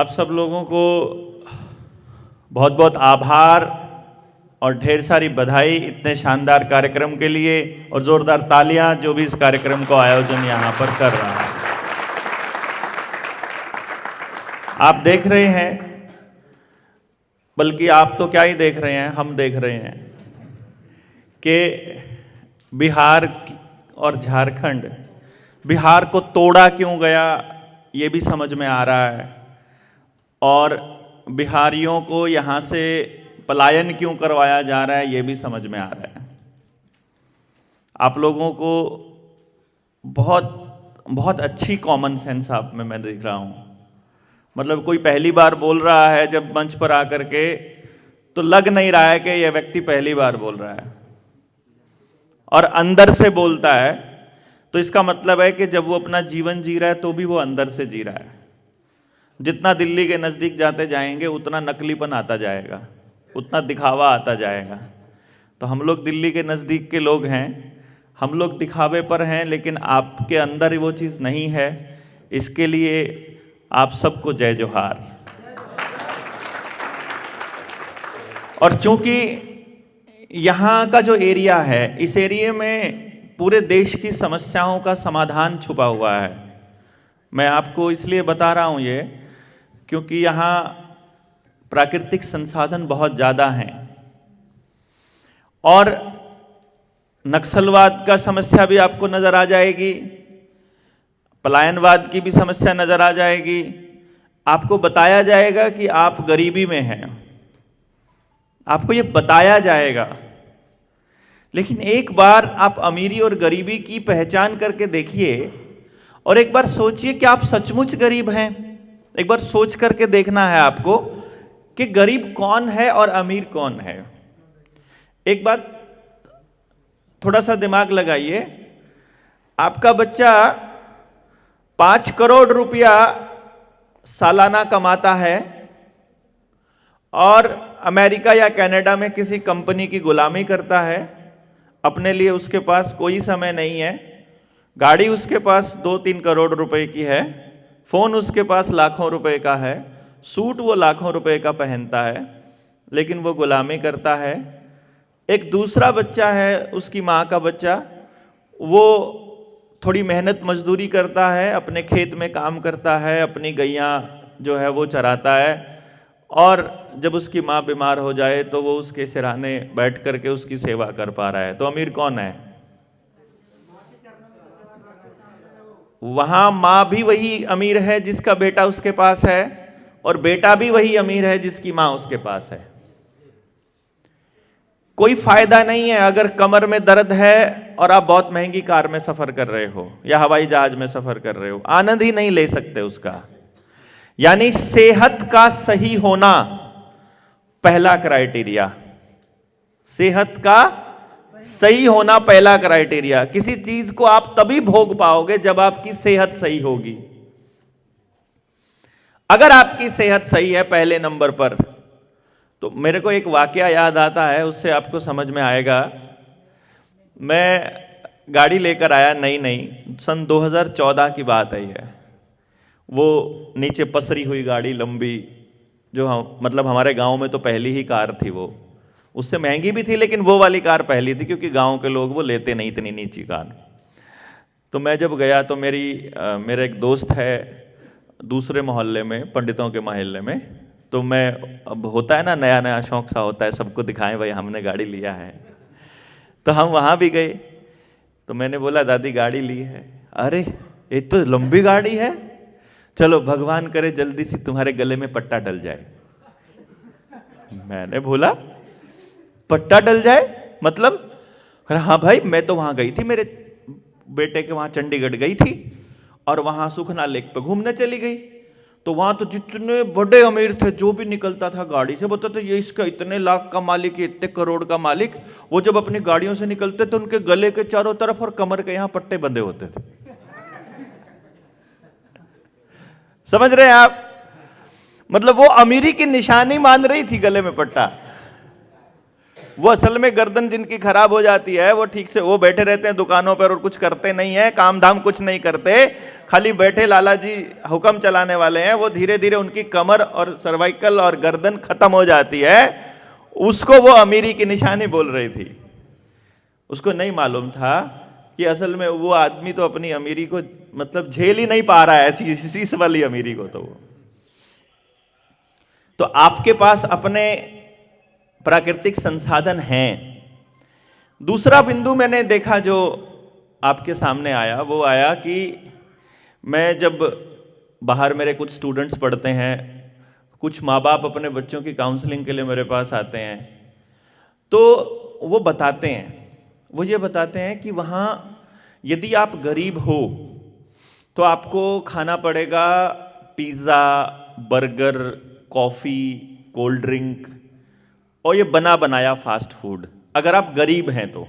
आप सब लोगों को बहुत बहुत आभार और ढेर सारी बधाई इतने शानदार कार्यक्रम के लिए, और जोरदार तालियां जो भी इस कार्यक्रम को आयोजन यहां पर कर रहा है। आप देख रहे हैं, बल्कि आप तो क्या ही देख रहे हैं, हम देख रहे हैं कि बिहार और झारखंड, बिहार को तोड़ा क्यों गया ये भी समझ में आ रहा है, और बिहारियों को यहाँ से पलायन क्यों करवाया जा रहा है ये भी समझ में आ रहा है। आप लोगों को बहुत बहुत अच्छी कॉमन सेंस आप में मैं देख रहा हूँ। मतलब कोई पहली बार बोल रहा है जब मंच पर आकर के, तो लग नहीं रहा है कि यह व्यक्ति पहली बार बोल रहा है, और अंदर से बोलता है, तो इसका मतलब है कि जब वो अपना जीवन जी रहा है तो भी वो अंदर से जी रहा है। जितना दिल्ली के नज़दीक जाते जाएंगे उतना नकलीपन आता जाएगा, उतना दिखावा आता जाएगा। तो हम लोग दिल्ली के नज़दीक के लोग हैं, हम लोग दिखावे पर हैं, लेकिन आपके अंदर वो चीज़ नहीं है। इसके लिए आप सबको जय जोहार। और चूंकि यहाँ का जो एरिया है, इस एरिया में पूरे देश की समस्याओं का समाधान छुपा हुआ है। मैं आपको इसलिए बता रहा हूँ ये, क्योंकि यहाँ प्राकृतिक संसाधन बहुत ज़्यादा हैं, और नक्सलवाद का समस्या भी आपको नज़र आ जाएगी, पलायनवाद की भी समस्या नज़र आ जाएगी। आपको बताया जाएगा कि आप गरीबी में हैं, आपको ये बताया जाएगा। लेकिन एक बार आप अमीरी और गरीबी की पहचान करके देखिए, और एक बार सोचिए कि आप सचमुच गरीब हैं। एक बार सोच करके देखना है आपको कि गरीब कौन है और अमीर कौन है। एक बात थोड़ा सा दिमाग लगाइए, आपका बच्चा 5 करोड़ रुपया सालाना कमाता है और अमेरिका या कनाडा में किसी कंपनी की गुलामी करता है। अपने लिए उसके पास कोई समय नहीं है, गाड़ी उसके पास 2-3 करोड़ रुपए की है, फ़ोन उसके पास लाखों रुपए का है, सूट वो लाखों रुपए का पहनता है, लेकिन वो गुलामी करता है। एक दूसरा बच्चा है, उसकी माँ का बच्चा, वो थोड़ी मेहनत मजदूरी करता है, अपने खेत में काम करता है, अपनी गैयाँ जो है वो चराता है, और जब उसकी माँ बीमार हो जाए तो वो उसके सिरहाने बैठ करके उसकी सेवा कर पा रहा है। तो अमीर कौन है? वहाँ माँ भी वही अमीर है जिसका बेटा उसके पास है, और बेटा भी वही अमीर है जिसकी माँ उसके पास है। कोई फायदा नहीं है अगर कमर में दर्द है और आप बहुत महंगी कार में सफर कर रहे हो या हवाई जहाज में सफर कर रहे हो, आनंद ही नहीं ले सकते उसका। यानी सेहत का सही होना पहला क्राइटेरिया, सेहत का सही होना पहला क्राइटेरिया। किसी चीज को आप तभी भोग पाओगे जब आपकी सेहत सही होगी। अगर आपकी सेहत सही है पहले नंबर पर, तो मेरे को एक वाकया याद आता है, उससे आपको समझ में आएगा। मैं गाड़ी लेकर आया नई नई, सन 2014 की बात है ये। वो नीचे पसरी हुई गाड़ी लंबी, जो मतलब हमारे गांव में तो पहली ही कार थी वो, उससे महंगी भी थी लेकिन वो वाली कार पहली थी, क्योंकि गांव के लोग वो लेते नहीं इतनी नीची कार। तो मैं जब गया तो मेरा एक दोस्त है दूसरे मोहल्ले में, पंडितों के मोहल्ले में, तो मैं, अब होता है ना नया नया शौक सा होता है, सबको दिखाएं भाई हमने गाड़ी लिया है। तो हम वहाँ भी गए, तो मैंने बोला दादी गाड़ी ली है। अरे ये तो लंबी गाड़ी है, चलो भगवान करे जल्दी से तुम्हारे गले में पट्टा डल जाए। मैंने बोला पट्टा डल जाए मतलब? हाँ भाई, मैं तो वहां गई थी, मेरे बेटे के वहां चंडीगढ़ गई थी, और वहां सुखना लेक पे घूमने चली गई। तो वहां तो जितने बड़े अमीर थे, जो भी निकलता था गाड़ी से बताते ये इसका इतने लाख का मालिक, इतने करोड़ का मालिक। वो जब अपनी गाड़ियों से निकलते थे उनके गले के चारों तरफ और कमर के यहां पट्टे बंधे होते थे। समझ रहे हैं आप? मतलब वो अमीरी की निशानी मान रही थी गले में पट्टा। वो असल में गर्दन जिनकी खराब हो जाती है, वो ठीक से वो बैठे रहते हैं दुकानों पर और कुछ करते नहीं है, काम धाम कुछ नहीं करते, खाली बैठे लाला जी हुक्म चलाने वाले हैं। वो धीरे धीरे उनकी कमर और सर्वाइकल और गर्दन खत्म हो जाती है। उसको वो अमीरी की निशानी बोल रही थी। उसको नहीं मालूम था कि असल में वो आदमी तो अपनी अमीरी को मतलब झेल ही नहीं पा रहा है, ऐसी इसी वाली अमीरी को। तो आपके पास अपने प्राकृतिक संसाधन हैं। दूसरा बिंदु मैंने देखा जो आपके सामने आया, वो आया कि मैं जब बाहर मेरे कुछ स्टूडेंट्स पढ़ते हैं, कुछ माँ बाप अपने बच्चों की काउंसलिंग के लिए मेरे पास आते हैं, तो वो ये बताते हैं कि वहाँ यदि आप गरीब हो तो आपको खाना पड़ेगा pizza, burger, coffee, cold drink और ये बना बनाया फास्ट फूड। अगर आप गरीब हैं तो,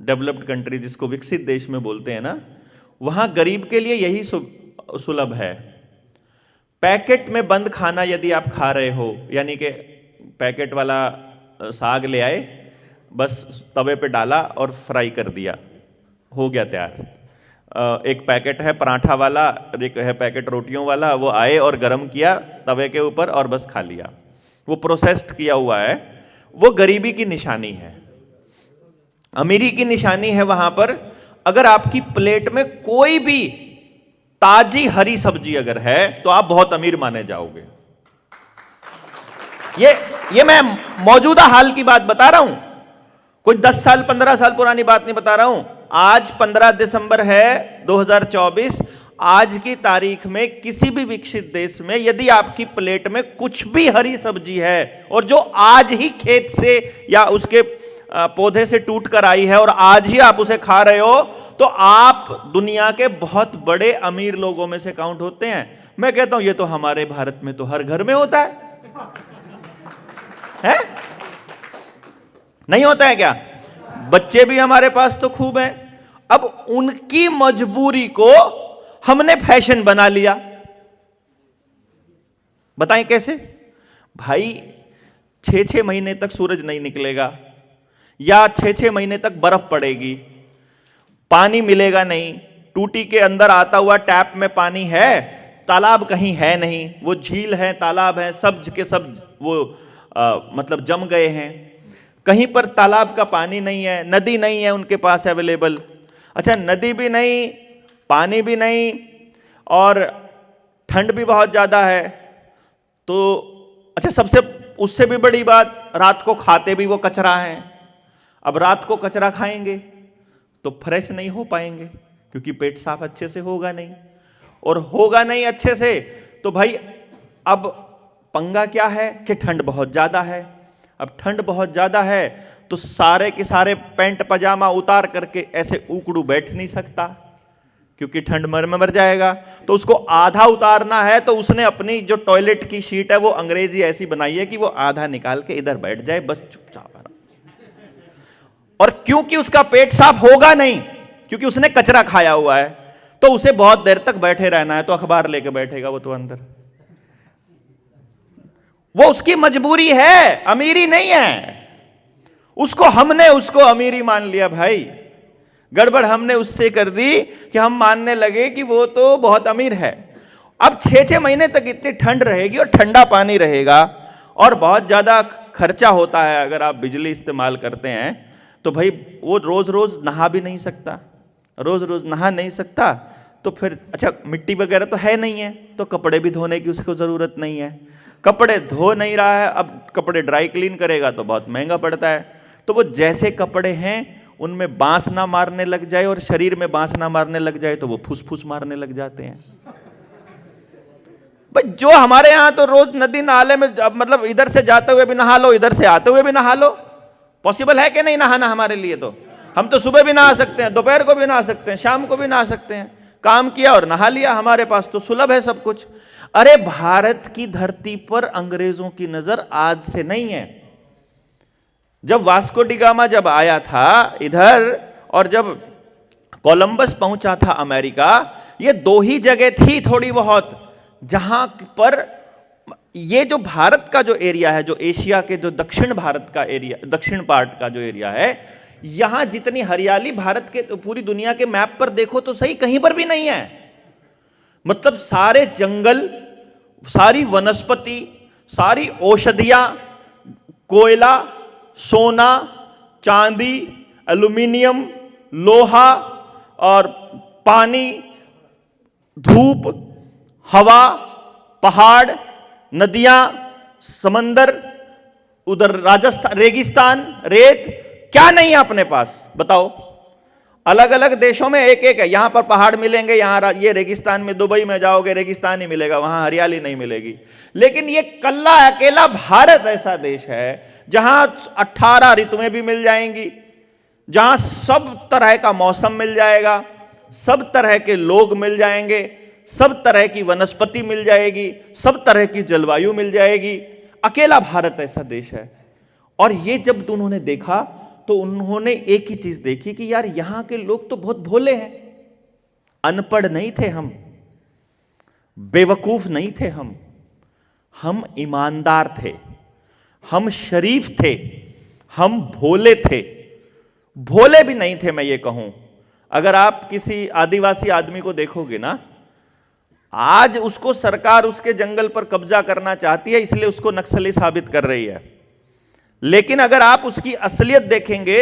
डेवलप्ड कंट्री जिसको विकसित देश में बोलते हैं ना, वहाँ गरीब के लिए यही सुलभ है। पैकेट में बंद खाना यदि आप खा रहे हो, यानी कि पैकेट वाला साग ले आए, बस तवे पे डाला और फ्राई कर दिया, हो गया तैयार। एक पैकेट है पराठा वाला, एक है पैकेट रोटियों वाला, वो आए और गरम किया तवे के ऊपर और बस खा लिया, वो प्रोसेस्ड किया हुआ है। वो गरीबी की निशानी है। अमीरी की निशानी है वहां पर अगर आपकी प्लेट में कोई भी ताजी हरी सब्जी अगर है तो आप बहुत अमीर माने जाओगे। ये मैं मौजूदा हाल की बात बता रहा हूं, कोई 10 साल 15 साल पुरानी बात नहीं बता रहा हूं। आज 15 दिसंबर है 2024। आज की तारीख में किसी भी विकसित देश में यदि आपकी प्लेट में कुछ भी हरी सब्जी है और जो आज ही खेत से या उसके पौधे से टूट कर आई है और आज ही आप उसे खा रहे हो, तो आप दुनिया के बहुत बड़े अमीर लोगों में से काउंट होते हैं। मैं कहता हूं ये तो हमारे भारत में तो हर घर में होता है? नहीं होता है क्या? बच्चे भी हमारे पास तो खूब हैं। अब उनकी मजबूरी को हमने फैशन बना लिया। बताएं कैसे? भाई 6-6 महीने तक सूरज नहीं निकलेगा या 6-6 महीने तक बर्फ पड़ेगी, पानी मिलेगा नहीं, टूटी के अंदर आता हुआ टैप में पानी है, तालाब कहीं है नहीं, वो झील है, तालाब है, सब के सब वो मतलब जम गए हैं, कहीं पर तालाब का पानी नहीं है, नदी नहीं है उनके पास अवेलेबल। अच्छा, नदी भी नहीं, पानी भी नहीं और ठंड भी बहुत ज़्यादा है, तो अच्छा सबसे उससे भी बड़ी बात, रात को खाते भी वो कचरा है। अब रात को कचरा खाएंगे तो फ्रेश नहीं हो पाएंगे क्योंकि पेट साफ अच्छे से होगा नहीं, और होगा नहीं अच्छे से तो भाई अब पंगा क्या है कि ठंड बहुत ज़्यादा है। अब ठंड बहुत ज़्यादा है तो सारे के सारे पैंट पजामा उतार करके ऐसे उकड़ू बैठ नहीं सकता क्योंकि ठंड मर जाएगा। तो उसको आधा उतारना है तो उसने अपनी जो टॉयलेट की शीट है वो अंग्रेजी ऐसी बनाई है कि वो आधा निकाल के इधर बैठ जाए बस चुपचाप। और क्योंकि उसका पेट साफ होगा नहीं क्योंकि उसने कचरा खाया हुआ है, तो उसे बहुत देर तक बैठे रहना है, तो अखबार लेके बैठेगा वो तो अंदर। वो उसकी मजबूरी है, अमीरी नहीं है। हमने उसको अमीरी मान लिया भाई। गड़बड़ हमने उससे कर दी कि हम मानने लगे कि वो तो बहुत अमीर है। अब 6-6 महीने तक इतनी ठंड रहेगी और ठंडा पानी रहेगा और बहुत ज्यादा खर्चा होता है अगर आप बिजली इस्तेमाल करते हैं, तो भाई वो रोज रोज नहा भी नहीं सकता, रोज रोज नहा नहीं सकता, तो फिर अच्छा मिट्टी वगैरह तो है नहीं है, तो कपड़े भी धोने की उसको जरूरत नहीं है, कपड़े धो नहीं रहा है, अब कपड़े ड्राई क्लीन करेगा तो बहुत महंगा पड़ता है। तो वो जैसे कपड़े हैं उनमें बांस ना मारने लग जाए और शरीर में बांस ना मारने लग जाए तो वो फुस-फुस मारने लग जाते हैं। भाई जो हमारे यहाँ तो रोज नदी नाले में मतलब इधर से जाते हुए भी नहा लो, इधर से आते हुए भी नहा लो, पॉसिबल है कि नहीं नहाना हमारे लिए? तो हम तो सुबह भी नहा सकते हैं, दोपहर को भी नहा सकते हैं, शाम को भी नहा सकते हैं, काम किया और नहा लिया, हमारे पास तो सुलभ है सब कुछ। अरे भारत की धरती पर अंग्रेजों की नजर आज से नहीं है। जब वास्को डी गामा जब आया था इधर और जब कोलंबस पहुंचा था अमेरिका, ये 2 ही जगह थी थोड़ी बहुत जहां पर ये जो भारत का जो एरिया है, जो एशिया के जो दक्षिण भारत का एरिया, दक्षिण पार्ट का जो एरिया है, यहां जितनी हरियाली भारत के, तो पूरी दुनिया के मैप पर देखो तो सही, कहीं पर भी नहीं है। मतलब सारे जंगल, सारी वनस्पति, सारी औषधियां, कोयला, सोना, चांदी, एल्यूमिनियम, लोहा और पानी, धूप, हवा, पहाड़, नदियां, समंदर, उधर राजस्थान रेगिस्तान, रेत, क्या नहीं है अपने पास बताओ। अलग अलग देशों में एक एक है, यहां पर पहाड़ मिलेंगे, यहां ये रेगिस्तान में, दुबई में जाओगे रेगिस्तान ही मिलेगा, वहां हरियाली नहीं मिलेगी। लेकिन ये कल्ला अकेला भारत ऐसा देश है जहां 18 ऋतुएं भी मिल जाएंगी, जहां सब तरह का मौसम मिल जाएगा, सब तरह के लोग मिल जाएंगे, सब तरह की वनस्पति मिल जाएगी, सब तरह की जलवायु मिल जाएगी। अकेला भारत ऐसा देश है। और ये जब उन्होंने देखा तो उन्होंने एक ही चीज देखी कि यार यहां के लोग तो बहुत भोले हैं, अनपढ़ नहीं थे हम, बेवकूफ नहीं थे हम ईमानदार थे, हम शरीफ थे, हम भोले थे। भोले भी नहीं थे मैं ये कहूं। अगर आप किसी आदिवासी आदमी को देखोगे ना, आज उसको सरकार उसके जंगल पर कब्जा करना चाहती है, इसलिए उसको नक्सली साबित कर रही है। लेकिन अगर आप उसकी असलियत देखेंगे,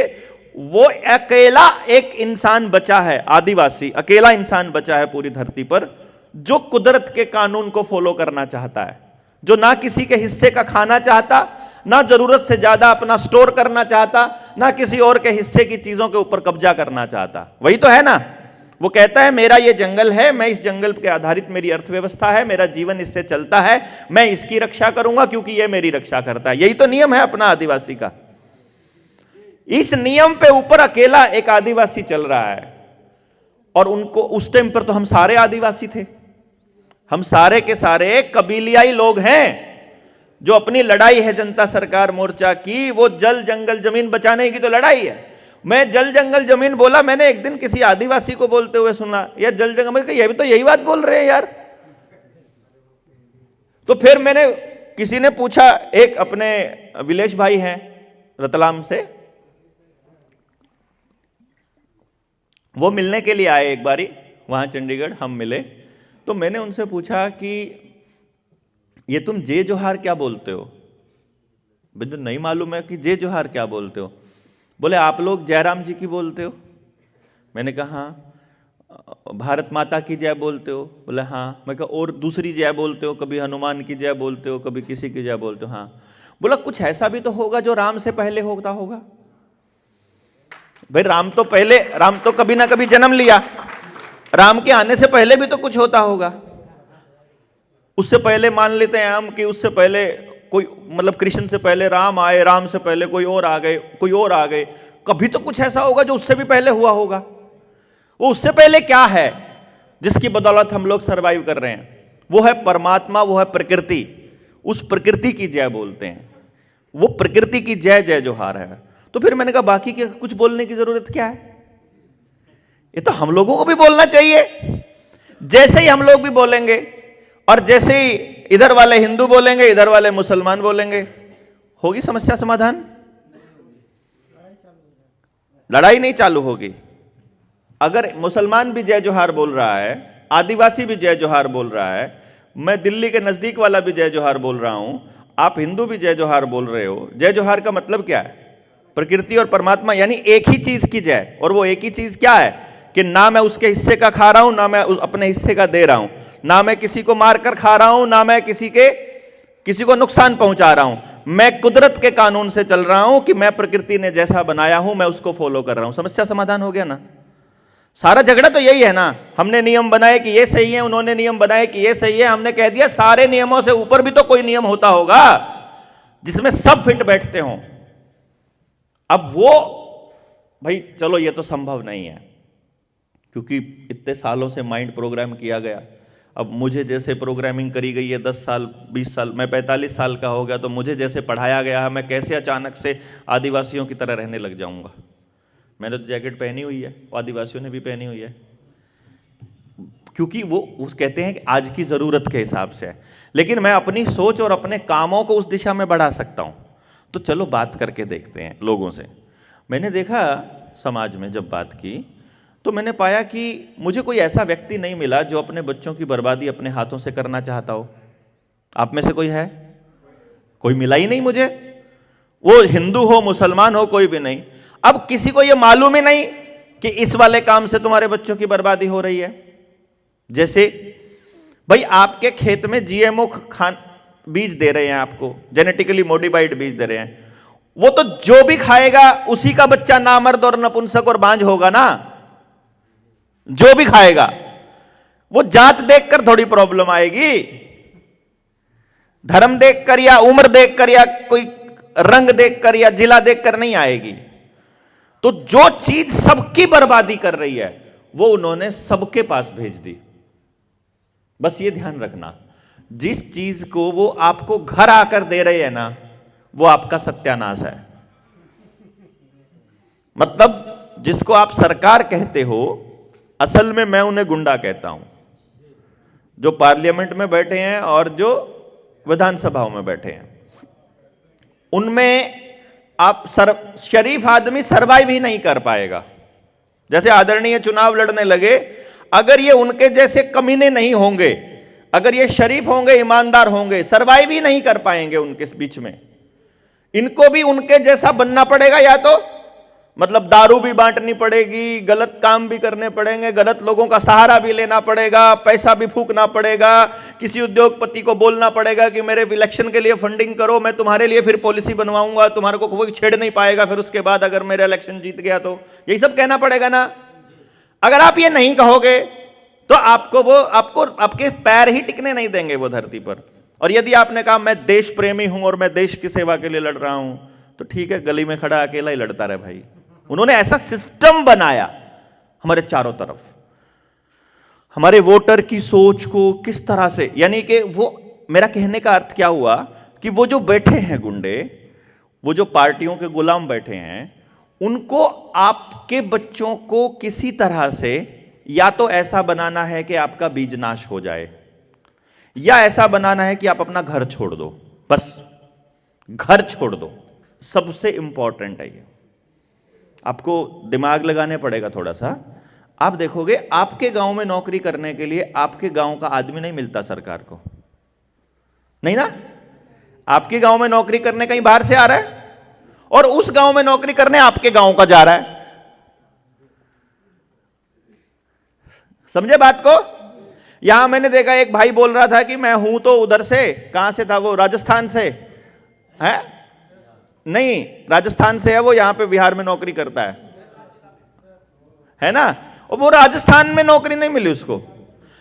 वो अकेला एक इंसान बचा है, आदिवासी अकेला इंसान बचा है पूरी धरती पर, जो कुदरत के कानून को फॉलो करना चाहता है, जो ना किसी के हिस्से का खाना चाहता, ना जरूरत से ज्यादा अपना स्टोर करना चाहता, ना किसी और के हिस्से की चीजों के ऊपर कब्जा करना चाहता। वही तो है ना। वो कहता है मेरा ये जंगल है, मैं इस जंगल के आधारित मेरी अर्थव्यवस्था है, मेरा जीवन इससे चलता है, मैं इसकी रक्षा करूंगा क्योंकि ये मेरी रक्षा करता है। यही तो नियम है अपना आदिवासी का। इस नियम पे ऊपर अकेला एक आदिवासी चल रहा है। और उनको उस टाइम पर तो हम सारे आदिवासी थे, हम सारे के सारे कबीलियाई लोग हैं। जो अपनी लड़ाई है जनता सरकार मोर्चा की, वो जल जंगल जमीन बचाने की तो लड़ाई है। मैं जल जंगल जमीन बोला, मैंने एक दिन किसी आदिवासी को बोलते हुए सुना, यार जल जंगल, ये भी तो यही बात बोल रहे हैं यार। तो फिर मैंने, किसी ने पूछा, एक अपने विलेश भाई हैं रतलाम से, वो मिलने के लिए आए एक बारी वहां चंडीगढ़, हम मिले। तो मैंने उनसे पूछा कि ये तुम जय जोहार क्या बोलते हो? मुझे नहीं मालूम है कि जय जोहार क्या बोलते हो। बोले आप लोग जयराम जी की बोलते हो? मैंने कहा हाँ। भारत माता की जय बोलते हो? बोले हाँ। मैं कहा और दूसरी जय बोलते हो? कभी हनुमान की जय बोलते हो, कभी किसी की जय बोलते हो? हाँ। बोला कुछ ऐसा भी तो होगा जो राम से पहले होता होगा। भाई राम तो कभी ना कभी जन्म लिया, राम के आने से पहले भी तो कुछ होता होगा। उससे पहले मान लेते हैं हम कि उससे पहले कोई, मतलब कृष्ण से पहले राम आए, राम से पहले कोई और आ गए, कोई और आ गए, कभी तो कुछ ऐसा होगा जो उससे भी पहले हुआ होगा। वो उससे पहले क्या है जिसकी बदौलत हम लोग सरवाइव कर रहे हैं? वो है परमात्मा, वो है प्रकृति। उस प्रकृति की जय बोलते हैं, वो प्रकृति की जय जय जोहार है। तो फिर मैंने कहा बाकी के कुछ बोलने की जरूरत क्या है? ये तो हम लोगों को भी बोलना चाहिए। जैसे ही हम लोग भी बोलेंगे और जैसे ही इधर वाले हिंदू बोलेंगे, इधर वाले मुसलमान बोलेंगे, होगी समस्या समाधान? लड़ाई नहीं चालू होगी। अगर मुसलमान भी जय जोहार बोल रहा है, आदिवासी भी जय जोहार बोल रहा है, मैं दिल्ली के नजदीक वाला भी जय जोहार बोल रहा हूं, आप हिंदू भी जय जोहार बोल रहे हो। जय जोहार का मतलब क्या है? प्रकृति और परमात्मा, यानी एक ही चीज की जय। और वो एक ही चीज क्या है कि ना मैं उसके हिस्से का खा रहा हूं, ना मैं अपने हिस्से का दे रहा हूं, ना मैं किसी को मारकर खा रहा हूं, ना मैं किसी को नुकसान पहुंचा रहा हूं। मैं कुदरत के कानून से चल रहा हूं कि मैं प्रकृति ने जैसा बनाया हूं मैं उसको फॉलो कर रहा हूं। समस्या समाधान हो गया ना। सारा झगड़ा तो यही है ना। हमने नियम बनाए कि ये सही है, उन्होंने नियम बनाए कि ये सही है। हमने कह दिया सारे नियमों से ऊपर भी तो कोई नियम होता होगा जिसमें सब फिट बैठते हों। अब वो भाई चलो ये तो संभव नहीं है, क्योंकि इतने सालों से माइंड प्रोग्राम किया गया। अब मुझे जैसे प्रोग्रामिंग करी गई है 10 साल 20 साल, मैं 45 साल का हो गया, तो मुझे जैसे पढ़ाया गया है, मैं कैसे अचानक से आदिवासियों की तरह रहने लग जाऊंगा? मैंने तो जैकेट पहनी हुई है, आदिवासियों ने भी पहनी हुई है। क्योंकि वो उस कहते हैं कि आज की जरूरत के हिसाब से है, लेकिन मैं अपनी सोच और अपने कामों को उस दिशा में बढ़ा सकता हूं। तो चलो बात करके देखते हैं लोगों से। मैंने देखा समाज में जब बात की तो मैंने पाया कि मुझे कोई ऐसा व्यक्ति नहीं मिला जो अपने बच्चों की बर्बादी अपने हाथों से करना चाहता हो। आप में से कोई है? कोई मिला ही नहीं मुझे, वो हिंदू हो मुसलमान हो कोई भी नहीं। अब किसी को ये मालूम ही नहीं कि इस वाले काम से तुम्हारे बच्चों की बर्बादी हो रही है। जैसे भाई आपके खेत में जीएमओ खान बीज दे रहे हैं, आपको जेनेटिकली मॉडिफाइड बीज दे रहे हैं, वो तो जो भी खाएगा उसी का बच्चा नामर्द और नपुंसक और बांझ होगा ना। जो भी खाएगा, वो जात देखकर थोड़ी प्रॉब्लम आएगी, धर्म देखकर या उम्र देखकर या कोई रंग देखकर या जिला देखकर नहीं आएगी। तो जो चीज सबकी बर्बादी कर रही है वो उन्होंने सबके पास भेज दी। बस ये ध्यान रखना, जिस चीज को वो आपको घर आकर दे रहे हैं ना, वो आपका सत्यानाश है। मतलब जिसको आप सरकार कहते हो, असल में मैं उन्हें गुंडा कहता हूं, जो पार्लियामेंट में बैठे हैं और जो विधानसभाओं में बैठे हैं। उनमें आप शरीफ आदमी सरवाइव ही नहीं कर पाएगा। जैसे आदरणीय चुनाव लड़ने लगे, अगर ये उनके जैसे कमीने नहीं होंगे, अगर ये शरीफ होंगे, ईमानदार होंगे, सरवाइव ही नहीं कर पाएंगे उनके बीच में। इनको भी उनके जैसा बनना पड़ेगा, या तो मतलब दारू भी बांटनी पड़ेगी, गलत काम भी करने पड़ेंगे, गलत लोगों का सहारा भी लेना पड़ेगा, पैसा भी फूकना पड़ेगा, किसी उद्योगपति को बोलना पड़ेगा कि मेरे इलेक्शन के लिए फंडिंग करो, मैं तुम्हारे लिए फिर पॉलिसी बनवाऊंगा, तुम्हारे को कोई छेड़ नहीं पाएगा, फिर उसके बाद अगर मेरा इलेक्शन जीत गया तो यही सब कहना पड़ेगा ना। अगर आप ये नहीं कहोगे तो आपको आपके पैर ही टिकने नहीं देंगे वो धरती पर। और यदि आपने कहा मैं देश प्रेमी हूं और मैं देश की सेवा के लिए लड़ रहा हूं, तो ठीक है, गली में खड़ा अकेला ही लड़ता रहे भाई। उन्होंने ऐसा सिस्टम बनाया हमारे चारों तरफ, हमारे वोटर की सोच को किस तरह से, यानी कि वो, मेरा कहने का अर्थ क्या हुआ कि वो जो बैठे हैं गुंडे, वो जो पार्टियों के गुलाम बैठे हैं, उनको आपके बच्चों को किसी तरह से या तो ऐसा बनाना है कि आपका बीज नाश हो जाए, या ऐसा बनाना है कि आप अपना घर छोड़ दो। बस घर छोड़ दो, सबसे इंपॉर्टेंट है ये। आपको दिमाग लगाने पड़ेगा थोड़ा सा। आप देखोगे आपके गांव में नौकरी करने के लिए आपके गांव का आदमी नहीं मिलता सरकार को, नहीं ना। आपके गांव में नौकरी करने कहीं बाहर से आ रहा है और उस गांव में नौकरी करने आपके गांव का जा रहा है। समझे बात को? यहां मैंने देखा एक भाई बोल रहा था कि मैं हूं तो उधर से, कहां से था वो, राजस्थान से है, नहीं राजस्थान से है वो, यहां पे बिहार में नौकरी करता है ना। और वो राजस्थान में नौकरी नहीं मिली उसको,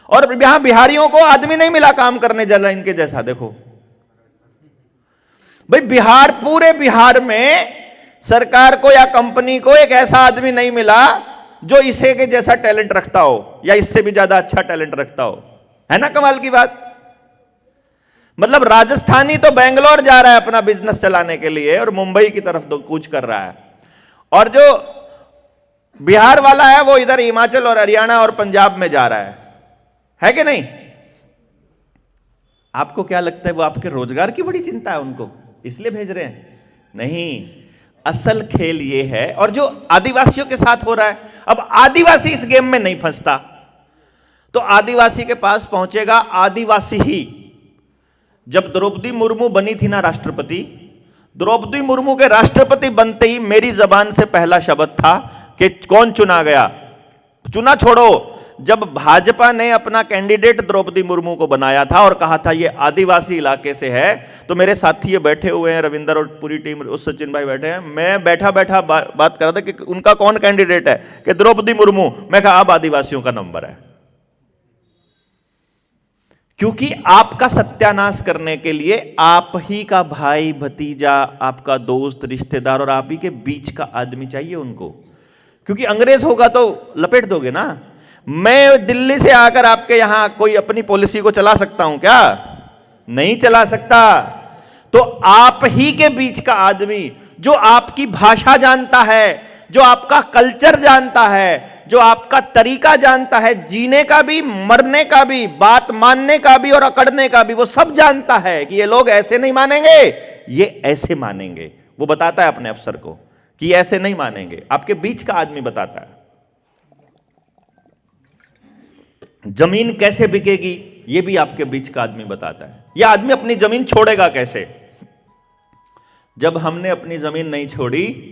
और यहां बिहारियों को आदमी नहीं मिला काम करने जला इनके जैसा। देखो भाई, बिहार, पूरे बिहार में सरकार को या कंपनी को एक ऐसा आदमी नहीं मिला जो इसे के जैसा टैलेंट रखता हो या इससे भी ज्यादा अच्छा टैलेंट रखता हो। है ना कमाल की बात। मतलब राजस्थानी तो बेंगलोर जा रहा है अपना बिजनेस चलाने के लिए और मुंबई की तरफ तो कूच कर रहा है, और जो बिहार वाला है वो इधर हिमाचल और हरियाणा और पंजाब में जा रहा है कि नहीं? आपको क्या लगता है वो आपके रोजगार की बड़ी चिंता है उनको, इसलिए भेज रहे हैं? नहीं, असल खेल ये है। और जो आदिवासियों के साथ हो रहा है, अब आदिवासी इस गेम में नहीं फंसता, तो आदिवासी के पास पहुंचेगा आदिवासी ही। जब द्रौपदी मुर्मू बनी थी ना राष्ट्रपति, द्रौपदी मुर्मू के राष्ट्रपति बनते ही मेरी जबान से पहला शब्द था कि कौन चुना गया। चुना छोड़ो, जब भाजपा ने अपना कैंडिडेट द्रौपदी मुर्मू को बनाया था और कहा था ये आदिवासी इलाके से है, तो मेरे साथी ये बैठे हुए हैं, रविंदर और पूरी टीम, उस सचिन भाई बैठे हैं, मैं बैठा बैठा बात कर रहा था कि उनका कौन कैंडिडेट है, कि द्रौपदी मुर्मू। मैं कहा अब आदिवासियों का नंबर है, क्योंकि आपका सत्यानाश करने के लिए आप ही का भाई, भतीजा, आपका दोस्त, रिश्तेदार और आप ही के बीच का आदमी चाहिए उनको। क्योंकि अंग्रेज होगा तो लपेट दोगे ना। मैं दिल्ली से आकर आपके यहां कोई अपनी पॉलिसी को चला सकता हूं क्या? नहीं चला सकता। तो आप ही के बीच का आदमी जो आपकी भाषा जानता है, जो आपका कल्चर जानता है, जो आपका तरीका जानता है जीने का भी, मरने का भी, बात मानने का भी और अकड़ने का भी, वो सब जानता है कि ये लोग ऐसे नहीं मानेंगे, ये ऐसे मानेंगे। वो बताता है अपने अफसर को कि ऐसे नहीं मानेंगे। आपके बीच का आदमी बताता है। जमीन कैसे बिकेगी ये भी आपके बीच का आदमी बताता है। यह आदमी अपनी जमीन छोड़ेगा कैसे? जब हमने अपनी जमीन नहीं छोड़ी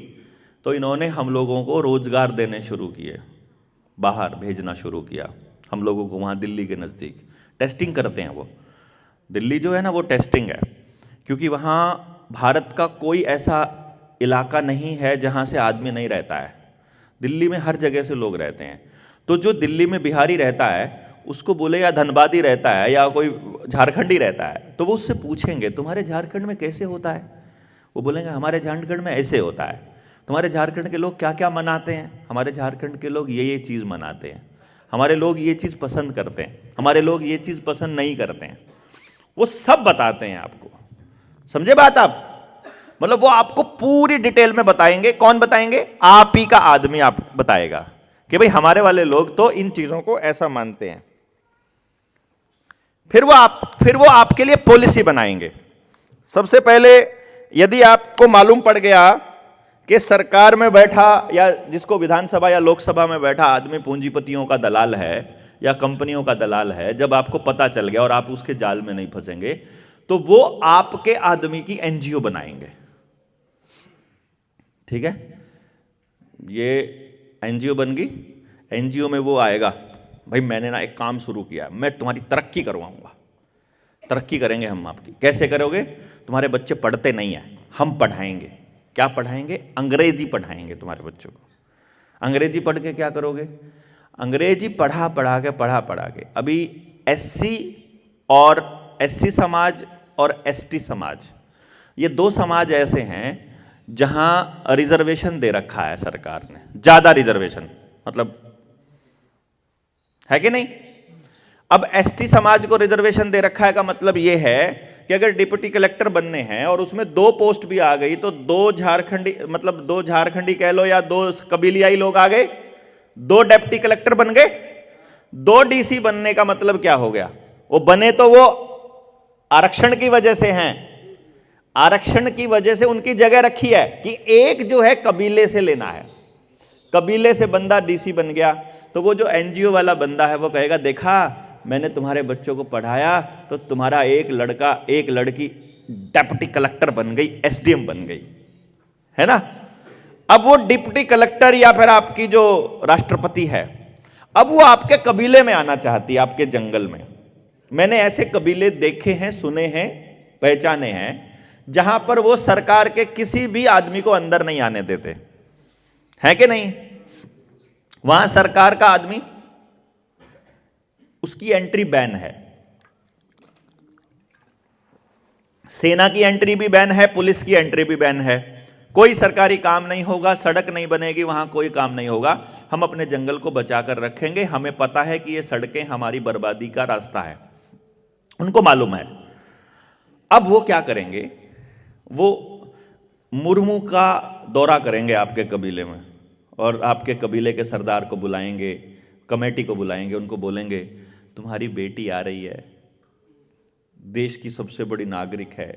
तो इन्होंने हम लोगों को रोजगार देने शुरू किए, बाहर भेजना शुरू किया हम लोगों को। वहाँ दिल्ली के नज़दीक टेस्टिंग करते हैं वो। दिल्ली जो है ना वो टेस्टिंग है, क्योंकि वहाँ भारत का कोई ऐसा इलाका नहीं है जहाँ से आदमी नहीं रहता है। दिल्ली में हर जगह से लोग रहते हैं। तो जो दिल्ली में बिहारी रहता है उसको बोले या धनबादी रहता है या कोई झारखंडी रहता है, तो वो उससे पूछेंगे तुम्हारे झारखंड में कैसे होता है? वो बोलेंगे हमारे झारखंड में ऐसे होता है। तुम्हारे झारखंड के लोग क्या क्या मनाते हैं? हमारे झारखंड के लोग ये चीज़ मनाते हैं। हमारे लोग ये चीज़ पसंद करते हैं, हमारे लोग ये चीज़ पसंद नहीं करते हैं। वो सब बताते हैं आपको। समझे बात आप? मतलब वो आपको पूरी डिटेल में बताएंगे। कौन बताएंगे? आप ही का आदमी आप बताएगा कि भाई हमारे वाले लोग तो इन चीज़ों को ऐसा मानते हैं। फिर वो आपके लिए पॉलिसी बनाएंगे। सबसे पहले यदि आपको मालूम पड़ गया कि सरकार में बैठा या जिसको विधानसभा या लोकसभा में बैठा आदमी पूंजीपतियों का दलाल है या कंपनियों का दलाल है, जब आपको पता चल गया और आप उसके जाल में नहीं फंसेंगे, तो वो आपके आदमी की एनजीओ बनाएंगे। ठीक है, ये एनजीओ बन गई। एनजीओ में वो आएगा, भाई मैंने ना एक काम शुरू किया, मैं तुम्हारी तरक्की करवाऊंगा। तरक्की करेंगे हम आपकी। कैसे करोगे? तुम्हारे बच्चे पढ़ते नहीं हैं, हम पढ़ाएंगे। क्या पढ़ाएंगे? अंग्रेजी पढ़ाएंगे तुम्हारे बच्चों को। अंग्रेजी पढ़ के क्या करोगे? अंग्रेजी पढ़ा पढ़ा के अभी एससी समाज और एसटी समाज, ये दो समाज ऐसे हैं जहां रिजर्वेशन दे रखा है सरकार ने, ज्यादा रिजर्वेशन, मतलब है कि नहीं? अब एसटी समाज को रिजर्वेशन दे रखा है का मतलब यह है कि अगर डिप्टी कलेक्टर बनने हैं और उसमें 2 पोस्ट भी आ गई तो 2 झारखंडी कह लो या 2 कबीलियाई लोग आ गए, 2 डिप्टी कलेक्टर बन गए। 2 डीसी बनने का मतलब क्या हो गया? वो बने तो वो आरक्षण की वजह से हैं, आरक्षण की वजह से उनकी जगह रखी है कि एक जो है कबीले से लेना है। कबीले से बंदा डीसी बन गया तो वो जो एनजीओ वाला बंदा है वो कहेगा देखा मैंने तुम्हारे बच्चों को पढ़ाया तो तुम्हारा एक लड़का एक लड़की डिप्टी कलेक्टर बन गई, एसडीएम बन गई, है ना? अब वो डिप्टी कलेक्टर या फिर आपकी जो राष्ट्रपति है, अब वो आपके कबीले में आना चाहती है, आपके जंगल में। मैंने ऐसे कबीले देखे हैं, सुने हैं, पहचाने हैं जहां पर वो सरकार के किसी भी आदमी को अंदर नहीं आने देते, है कि नहीं? वहां सरकार का आदमी, उसकी एंट्री बैन है। सेना की एंट्री भी बैन है, पुलिस की एंट्री भी बैन है। कोई सरकारी काम नहीं होगा, सड़क नहीं बनेगी, वहां कोई काम नहीं होगा। हम अपने जंगल को बचाकर रखेंगे। हमें पता है कि ये सड़कें हमारी बर्बादी का रास्ता है, उनको मालूम है। अब वो क्या करेंगे? वो मुर्मू का दौरा करेंगे आपके कबीले में और आपके कबीले के सरदार को बुलाएंगे, कमेटी को बुलाएंगे, उनको बोलेंगे तुम्हारी बेटी आ रही है, देश की सबसे बड़ी नागरिक है,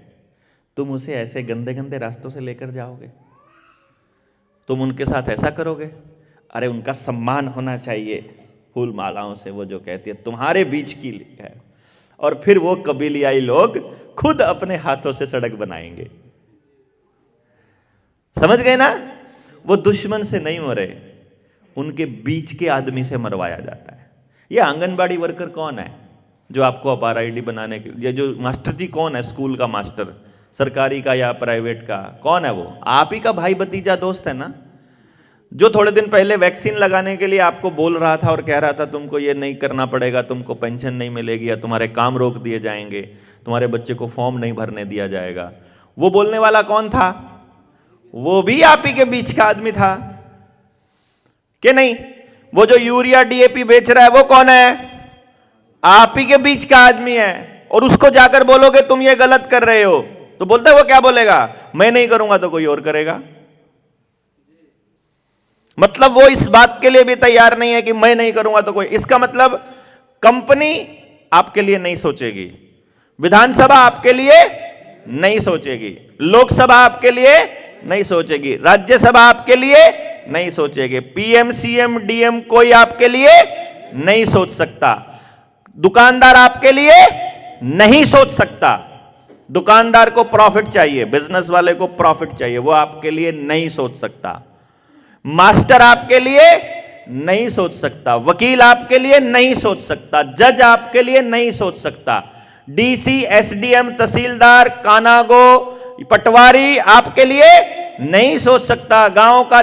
तुम उसे ऐसे गंदे गंदे रास्तों से लेकर जाओगे? तुम उनके साथ ऐसा करोगे? अरे उनका सम्मान होना चाहिए, फूल मालाओं से वो जो कहती है तुम्हारे बीच की है। और फिर वो कबीलियाई लोग खुद अपने हाथों से सड़क बनाएंगे। समझ गए ना? वो दुश्मन से नहीं मरे, उनके बीच के आदमी से मरवाया जाता है। ये आंगनबाड़ी वर्कर कौन है जो आपको अपार आईडी बनाने के, ये जो मास्टर जी कौन है, स्कूल का मास्टर, सरकारी का या प्राइवेट का, कौन है वो? आप ही का भाई भतीजा दोस्त है ना, जो थोड़े दिन पहले वैक्सीन लगाने के लिए आपको बोल रहा था और कह रहा था तुमको ये नहीं करना पड़ेगा, तुमको पेंशन नहीं मिलेगी या तुम्हारे काम रोक दिए जाएंगे, तुम्हारे बच्चे को फॉर्म नहीं भरने दिया जाएगा। वो बोलने वाला कौन था? वो भी आप ही के बीच का आदमी था कि नहीं? वो जो यूरिया डीएपी बेच रहा है वो कौन है? आप ही के बीच का आदमी है। और उसको जाकर बोलोगे तुम ये गलत कर रहे हो तो बोलता है, वो क्या बोलेगा? मैं नहीं करूंगा तो कोई और करेगा। मतलब वो इस बात के लिए भी तैयार नहीं है कि मैं नहीं करूंगा तो कोई, इसका मतलब कंपनी आपके लिए नहीं सोचेगी, विधानसभा आपके लिए नहीं सोचेगी, लोकसभा आपके लिए नहीं सोचेगी, राज्यसभा आपके लिए नहीं सोचेगी, पीएम सीएम डीएम कोई आपके लिए नहीं सोच सकता, दुकानदार आपके लिए नहीं सोच सकता। दुकानदार को प्रॉफिट चाहिए, बिजनेस वाले को प्रॉफिट चाहिए, वो आपके लिए नहीं सोच सकता। मास्टर आपके लिए नहीं सोच सकता, वकील आपके लिए नहीं सोच सकता, जज आपके लिए नहीं सोच सकता, डीसी एसडीएम तहसीलदार कानागो पटवारी आपके लिए नहीं सोच सकता, गांव का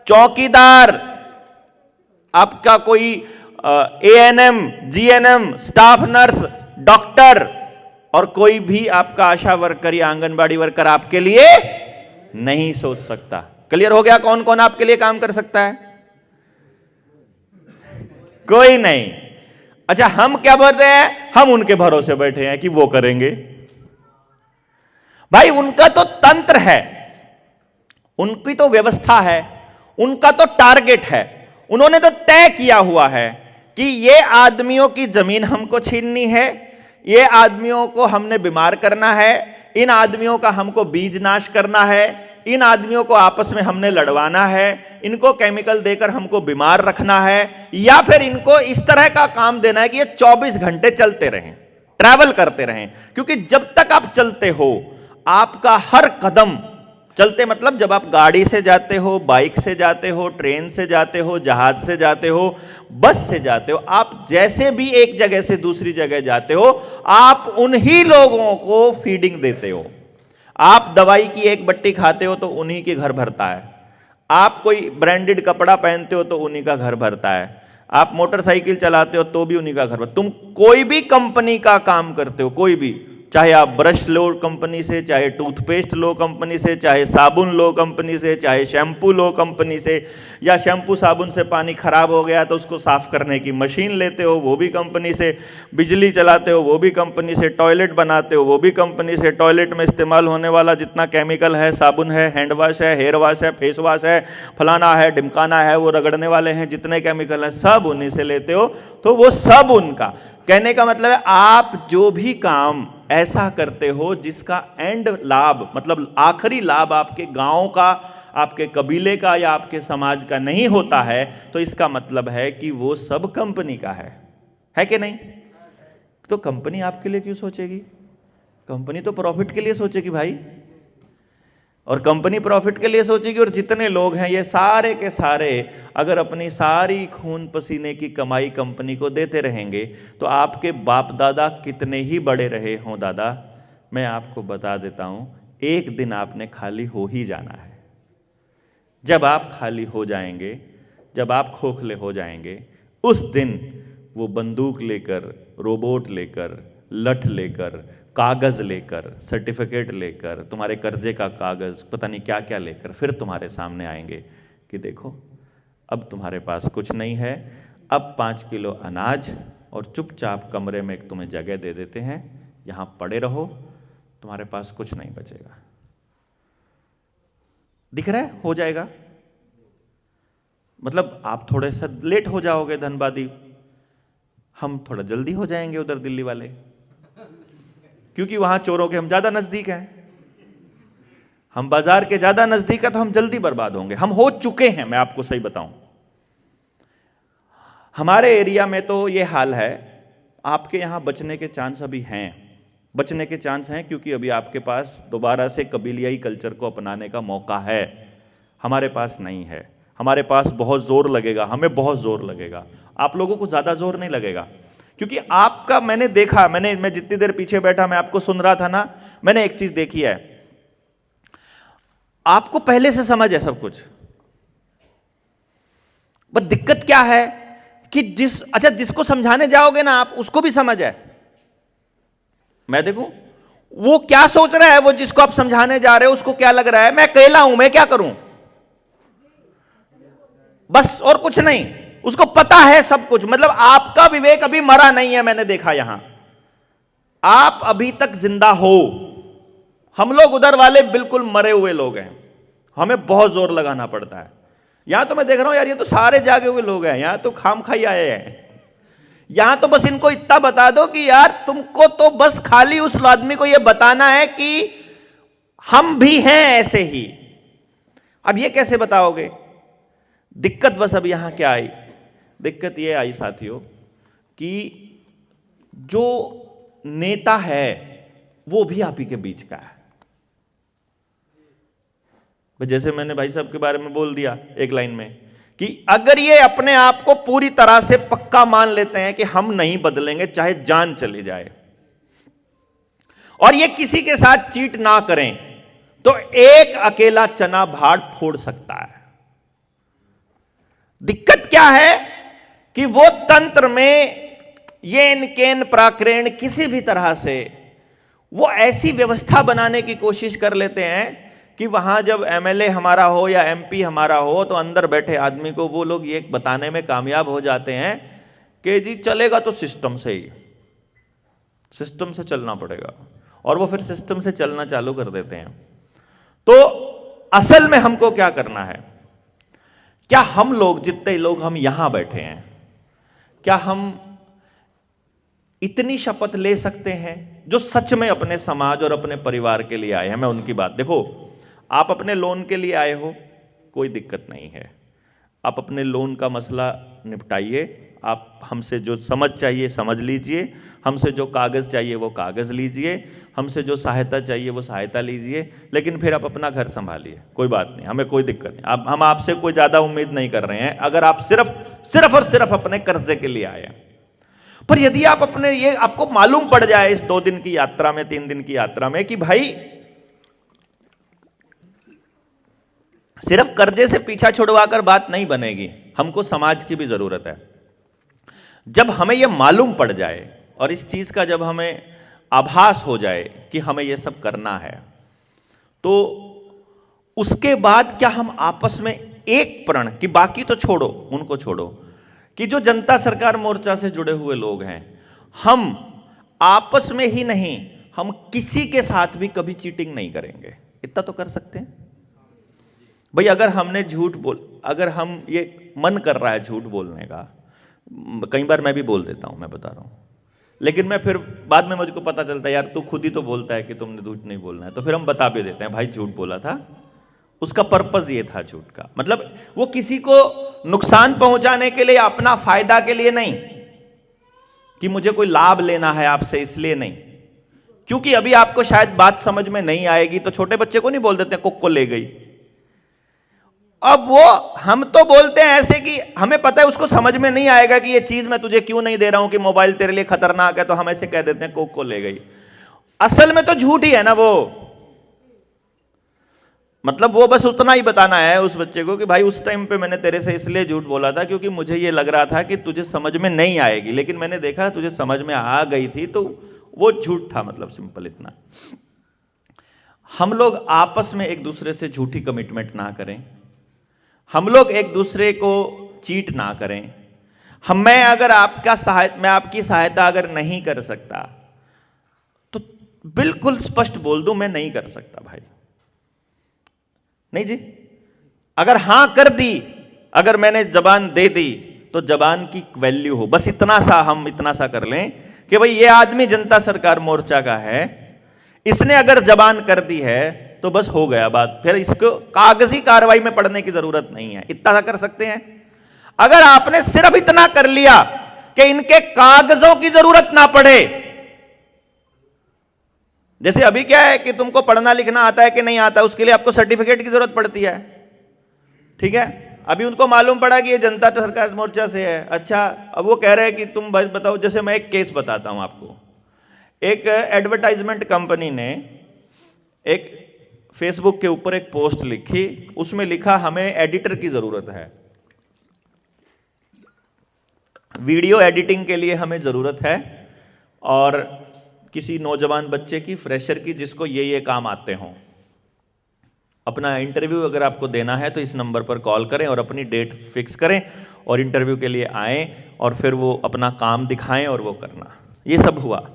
चौकीदार, आपका कोई ANM GNM staff nurse doctor और कोई भी आपका आशा वर्कर या आंगनबाड़ी वर्कर आपके लिए नहीं सोच सकता। क्लियर हो गया कौन कौन आपके लिए काम कर सकता है? कोई नहीं। अच्छा, हम क्या बोलते हैं? हम उनके भरोसे बैठे हैं कि वो करेंगे। भाई उनका तो तंत्र है, उनकी तो व्यवस्था है, उनका तो टारगेट है, उन्होंने तो तय किया हुआ है कि ये आदमियों की जमीन हमको छीननी है, ये आदमियों को हमने बीमार करना है, इन आदमियों का हमको बीज नाश करना है, इन आदमियों को आपस में हमने लड़वाना है, इनको केमिकल देकर हमको बीमार रखना है, या फिर इनको इस तरह का काम देना है कि ये 24 घंटे चलते रहें, ट्रैवल करते रहें। क्योंकि जब तक आप चलते हो, आपका हर कदम चलते, मतलब जब आप गाड़ी से जाते हो, बाइक से जाते हो, ट्रेन से जाते हो, जहाज से जाते हो, बस से जाते हो, आप जैसे भी एक जगह से दूसरी जगह जाते हो, आप उन्हीं लोगों को फीडिंग देते हो। आप दवाई की एक बट्टी खाते हो तो उन्हीं के घर भरता है, आप कोई ब्रांडेड कपड़ा पहनते हो तो उन्हीं का घर भरता है, आप मोटरसाइकिल चलाते हो तो भी उन्हीं का घर भरता। तुम कोई भी कंपनी का काम करते हो, कोई भी, चाहे आप ब्रश लो कंपनी से, चाहे टूथपेस्ट लो कंपनी से, चाहे साबुन लो कंपनी से, चाहे शैम्पू लो कंपनी से, या शैम्पू साबुन से पानी खराब हो गया तो उसको साफ करने की मशीन लेते हो, वो भी कंपनी से, बिजली चलाते हो वो भी कंपनी से, टॉयलेट बनाते हो वो भी कंपनी से, टॉयलेट में इस्तेमाल होने वाला जितना केमिकल है, साबुन है, हैंड वॉश है, हेयर वॉश है, फेस वॉश है, फलाना है, ढिमकाना है, वो रगड़ने वाले हैं, जितने केमिकल हैं सब उन्हीं से लेते हो, तो वो सब उनका। कहने का मतलब है आप जो भी काम ऐसा करते हो जिसका एंड लाभ, मतलब आखिरी लाभ आपके गांव का, आपके कबीले का या आपके समाज का नहीं होता है, तो इसका मतलब है कि वो सब कंपनी का है कि नहीं? तो कंपनी आपके लिए क्यों सोचेगी? कंपनी तो प्रॉफिट के लिए सोचेगी भाई, और कंपनी प्रॉफिट के लिए सोचेगी। और जितने लोग हैं ये सारे के सारे अगर अपनी सारी खून पसीने की कमाई कंपनी को देते रहेंगे, तो आपके बाप दादा कितने ही बड़े रहे हों दादा, मैं आपको बता देता हूं, एक दिन आपने खाली हो ही जाना है। जब आप खाली हो जाएंगे, जब आप खोखले हो जाएंगे, उस दिन वो बंदूक लेकर, रोबोट लेकर, लठ लेकर, कागज लेकर, सर्टिफिकेट लेकर, तुम्हारे कर्जे का कागज, पता नहीं क्या क्या लेकर फिर तुम्हारे सामने आएंगे कि देखो अब तुम्हारे पास कुछ नहीं है, अब 5 किलो अनाज और चुपचाप कमरे में एक तुम्हें जगह दे देते हैं, यहां पड़े रहो, तुम्हारे पास कुछ नहीं बचेगा। दिख रहा है? हो जाएगा, मतलब आप थोड़े सा लेट हो जाओगे धनबादी, हम थोड़ा जल्दी हो जाएंगे उधर दिल्ली वाले, क्योंकि वहां चोरों के हम ज्यादा नजदीक हैं, हम बाजार के ज्यादा नजदीक है, तो हम जल्दी बर्बाद होंगे। हम हो चुके हैं, मैं आपको सही बताऊं, हमारे एरिया में तो ये हाल है। आपके यहां बचने के चांस अभी हैं, बचने के चांस हैं, क्योंकि अभी आपके पास दोबारा से कबीलियाई कल्चर को अपनाने का मौका है, हमारे पास नहीं है। हमारे पास बहुत जोर लगेगा, हमें बहुत जोर लगेगा, आप लोगों को ज्यादा जोर नहीं लगेगा। क्योंकि आपका मैंने देखा, मैं जितनी देर पीछे बैठा मैं आपको सुन रहा था ना, मैंने एक चीज देखी है, आपको पहले से समझ है सब कुछ, बस दिक्कत क्या है कि जिसको समझाने जाओगे ना आप, उसको भी समझ है। मैं देखूं वो क्या सोच रहा है, वो जिसको आप समझाने जा रहे हो उसको क्या लग रहा है, मैं अकेला हूं, मैं क्या करूं, बस और कुछ नहीं। उसको पता है सब कुछ, मतलब आपका विवेक अभी मरा नहीं है। मैंने देखा यहां आप अभी तक जिंदा हो, हम लोग उधर वाले बिल्कुल मरे हुए लोग हैं, हमें बहुत जोर लगाना पड़ता है। यहां तो मैं देख रहा हूं यार, ये तो सारे जागे हुए लोग हैं, यहां तो खामखाई आए हैं। यहां तो बस इनको इतना बता दो कि यार तुमको तो बस खाली उस आदमी को यह बताना है कि हम भी हैं ऐसे ही। अब ये कैसे बताओगे? दिक्कत बस अब यहां क्या आई? दिक्कत ये आई साथियों कि जो नेता है वो भी आप ही के बीच का है। जैसे मैंने भाई साहब के बारे में बोल दिया एक लाइन में कि अगर ये अपने आप को पूरी तरह से पक्का मान लेते हैं कि हम नहीं बदलेंगे चाहे जान चली जाए, और ये किसी के साथ चीट ना करें, तो एक अकेला चना भाड़ फोड़ सकता है। दिक्कत क्या है कि वो तंत्र में येन केन प्राक्रेण किसी भी तरह से वो ऐसी व्यवस्था बनाने की कोशिश कर लेते हैं कि वहां जब एमएलए हमारा हो या एमपी हमारा हो तो अंदर बैठे आदमी को वो लोग ये बताने में कामयाब हो जाते हैं कि जी चलेगा तो सिस्टम से ही, सिस्टम से चलना पड़ेगा, और वो फिर सिस्टम से चलना चालू कर देते हैं। तो असल में हमको क्या करना है? क्या हम लोग, जितने लोग हम यहां बैठे हैं, क्या हम इतनी शपथ ले सकते हैं जो सच में अपने समाज और अपने परिवार के लिए आए हैं? मैं उनकी बात, देखो आप अपने लोन के लिए आए हो, कोई दिक्कत नहीं है, आप अपने लोन का मसला निपटाइए, आप हमसे जो समझ चाहिए समझ लीजिए, हमसे जो कागज़ चाहिए वो कागज़ लीजिए, हमसे जो सहायता चाहिए वो सहायता लीजिए, लेकिन फिर आप अपना घर संभालिए, कोई बात नहीं, हमें कोई दिक्कत नहीं। अब हम आपसे कोई ज़्यादा उम्मीद नहीं कर रहे हैं अगर आप सिर्फ और सिर्फ अपने कर्जे के लिए आए हैं। पर यदि आप अपने, ये आपको मालूम पड़ जाए इस 2 दिन की यात्रा में, 3 दिन की यात्रा में, कि भाई सिर्फ कर्जे से पीछा छुड़वाकर बात नहीं बनेगी, हमको समाज की भी जरूरत है। जब हमें यह मालूम पड़ जाए और इस चीज का जब हमें आभास हो जाए कि हमें यह सब करना है, तो उसके बाद क्या हम आपस में एक प्रण, कि बाकी तो छोड़ो, उनको छोड़ो, कि जो जनता सरकार मोर्चा से जुड़े हुए लोग हैं, हम आपस में ही नहीं, हम किसी के साथ भी कभी चीटिंग नहीं करेंगे। इतना तो कर सकते हैं भाई। अगर हमने झूठ अगर हम ये मन कर रहा है झूठ बोलने का, कई बार मैं भी बोल देता हूं, मैं बता रहा हूं, लेकिन मैं फिर बाद में मुझको पता चलता है यार तू खुद ही तो बोलता है कि तुमने झूठ नहीं बोलना है, तो फिर हम बता भी देते हैं भाई झूठ बोला था, उसका पर्पस ये था झूठ का, मतलब वो किसी को नुकसान पहुंचाने के लिए, अपना फायदा के लिए नहीं, कि मुझे कोई लाभ लेना है आपसे इसलिए नहीं। क्योंकि अभी आपको शायद बात समझ में नहीं आएगी, तो छोटे बच्चे को नहीं बोल देते कुक को ले गई। अब वो हम तो बोलते हैं ऐसे कि हमें पता है उसको समझ में नहीं आएगा कि ये चीज मैं तुझे क्यों नहीं दे रहा हूं, कि मोबाइल तेरे लिए खतरनाक है, तो हम ऐसे कह देते हैं कुक को ले गई। असल में तो झूठ ही है ना वो, मतलब वो बस उतना ही बताना है उस बच्चे को कि भाई उस टाइम पे मैंने तेरे से इसलिए झूठ बोला था क्योंकि मुझे ये लग रहा था कि तुझे समझ में नहीं आएगी, लेकिन मैंने देखा तुझे समझ में आ गई थी, तो वो झूठ था, मतलब सिंपल इतना। हम लोग आपस में एक दूसरे से झूठी कमिटमेंट ना करें, हम लोग एक दूसरे को चीट ना करें। मैं आपकी सहायता अगर नहीं कर सकता तो बिल्कुल स्पष्ट बोल दूं मैं नहीं कर सकता भाई, नहीं जी। अगर हां कर दी, अगर मैंने जबान दे दी, तो जबान की वैल्यू हो, बस इतना सा कर लें कि भाई ये आदमी जनता सरकार मोर्चा का है, इसने अगर जबान कर दी है तो बस हो गया बात, फिर इसको कागजी कार्रवाई में पड़ने की जरूरत नहीं है। इतना सा कर सकते हैं। अगर आपने सिर्फ इतना कर लिया कि इनके कागजों की जरूरत ना पड़े, जैसे अभी क्या है कि तुमको पढ़ना लिखना आता है कि नहीं आता, उसके लिए आपको सर्टिफिकेट की जरूरत पड़ती है, ठीक है। अभी उनको मालूम पड़ा कि ये जनता सरकार मोर्चा से है, अच्छा अब वो कह रहे हैं कि तुम बताओ। जैसे मैं एक केस बताता हूं आपको, एक एडवर्टाइजमेंट कंपनी ने एक फेसबुक के ऊपर एक पोस्ट लिखी, उसमें लिखा हमें एडिटर की जरूरत है, वीडियो एडिटिंग के लिए हमें जरूरत है, और किसी नौजवान बच्चे की, फ्रेशर की, जिसको ये काम आते हों। अपना इंटरव्यू अगर आपको देना है तो इस नंबर पर कॉल करें और अपनी डेट फिक्स करें और इंटरव्यू के लिए आएं, और फिर वो अपना काम दिखाएं और वो करना। ये सब हुआ।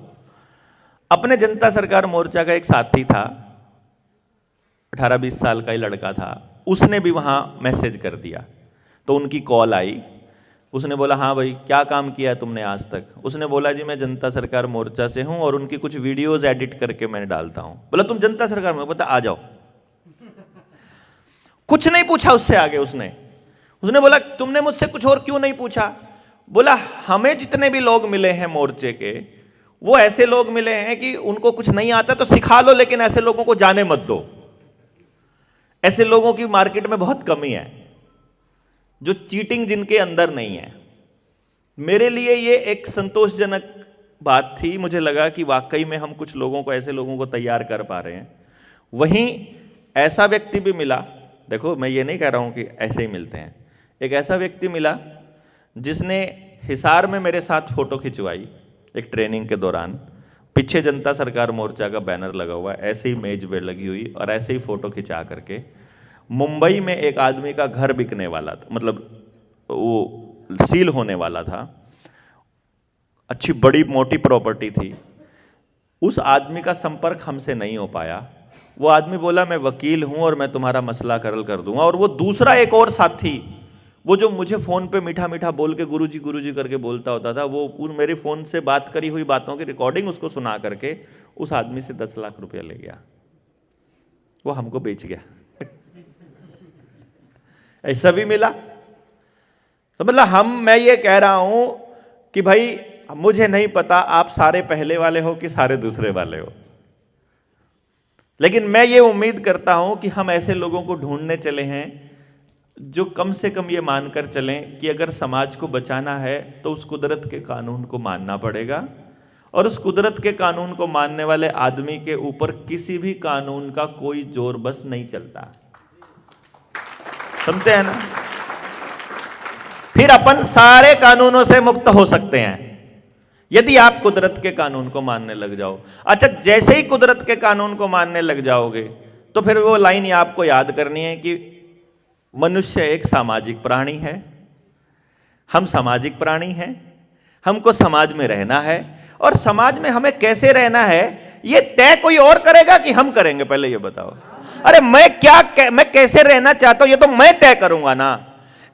अपने जनता सरकार मोर्चा का एक साथी था, 18-20 साल का ही लड़का था, उसने भी वहां मैसेज कर दिया तो उनकी कॉल आई। उसने बोला हाँ भाई क्या काम किया है तुमने आज तक? उसने बोला जी मैं जनता सरकार मोर्चा से हूं और उनकी कुछ वीडियोस एडिट करके मैं डालता हूं। बोला तुम जनता सरकार में? बता आ जाओ। कुछ नहीं पूछा उससे आगे उसने बोला तुमने मुझसे कुछ और क्यों नहीं पूछा? बोला हमें जितने भी लोग मिले हैं मोर्चे के, वो ऐसे लोग मिले हैं कि उनको कुछ नहीं आता तो सिखा लो, लेकिन ऐसे लोगों को जाने मत दो। ऐसे लोगों की मार्केट में बहुत कमी है, जो चीटिंग जिनके अंदर नहीं है। मेरे लिए ये एक संतोषजनक बात थी। मुझे लगा कि वाकई में हम कुछ लोगों को, ऐसे लोगों को तैयार कर पा रहे हैं। वहीं ऐसा व्यक्ति भी मिला, देखो मैं ये नहीं कह रहा हूं कि ऐसे ही मिलते हैं, एक ऐसा व्यक्ति मिला जिसने हिसार में मेरे साथ फोटो खिंचवाई एक ट्रेनिंग के दौरान। पीछे जनता सरकार मोर्चा का बैनर लगा हुआ, ऐसे ही मेज पे लगी हुई और ऐसे ही फोटो खिंचा करके मुंबई में एक आदमी का घर बिकने वाला था, मतलब वो सील होने वाला था, अच्छी बड़ी मोटी प्रॉपर्टी थी। उस आदमी का संपर्क हमसे नहीं हो पाया। वो आदमी बोला मैं वकील हूं और मैं तुम्हारा मसला हल कर दूंगा। और वो दूसरा एक और साथी, वो जो मुझे फोन पे मीठा मीठा बोल के गुरुजी करके बोलता होता था, वो मेरे फोन से बात करी हुई बातों की रिकॉर्डिंग उसको सुना करके उस आदमी से 10 लाख रुपया ले गया। वो हमको बेच गया। ऐसा भी मिला। तो मतलब मैं ये कह रहा हूं कि भाई मुझे नहीं पता आप सारे पहले वाले हो कि सारे दूसरे वाले हो, लेकिन मैं ये उम्मीद करता हूं कि हम ऐसे लोगों को ढूंढने चले हैं जो कम से कम ये मानकर चलें कि अगर समाज को बचाना है तो उस कुदरत के कानून को मानना पड़ेगा, और उस कुदरत के कानून को मानने वाले आदमी के ऊपर किसी भी कानून का कोई जोर बस नहीं चलता। समझते हैं ना? फिर अपन सारे कानूनों से मुक्त हो सकते हैं यदि आप कुदरत के कानून को मानने लग जाओ। अच्छा, जैसे ही कुदरत के कानून को मानने लग जाओगे तो फिर वो लाइन ही आपको याद करनी है कि मनुष्य एक सामाजिक प्राणी है, हम सामाजिक प्राणी हैं, हमको समाज में रहना है, और समाज में हमें कैसे रहना है ये तय कोई और करेगा कि हम करेंगे? पहले ये बताओ। अरे मैं कैसे रहना चाहता हूं ये तो मैं तय करूंगा ना।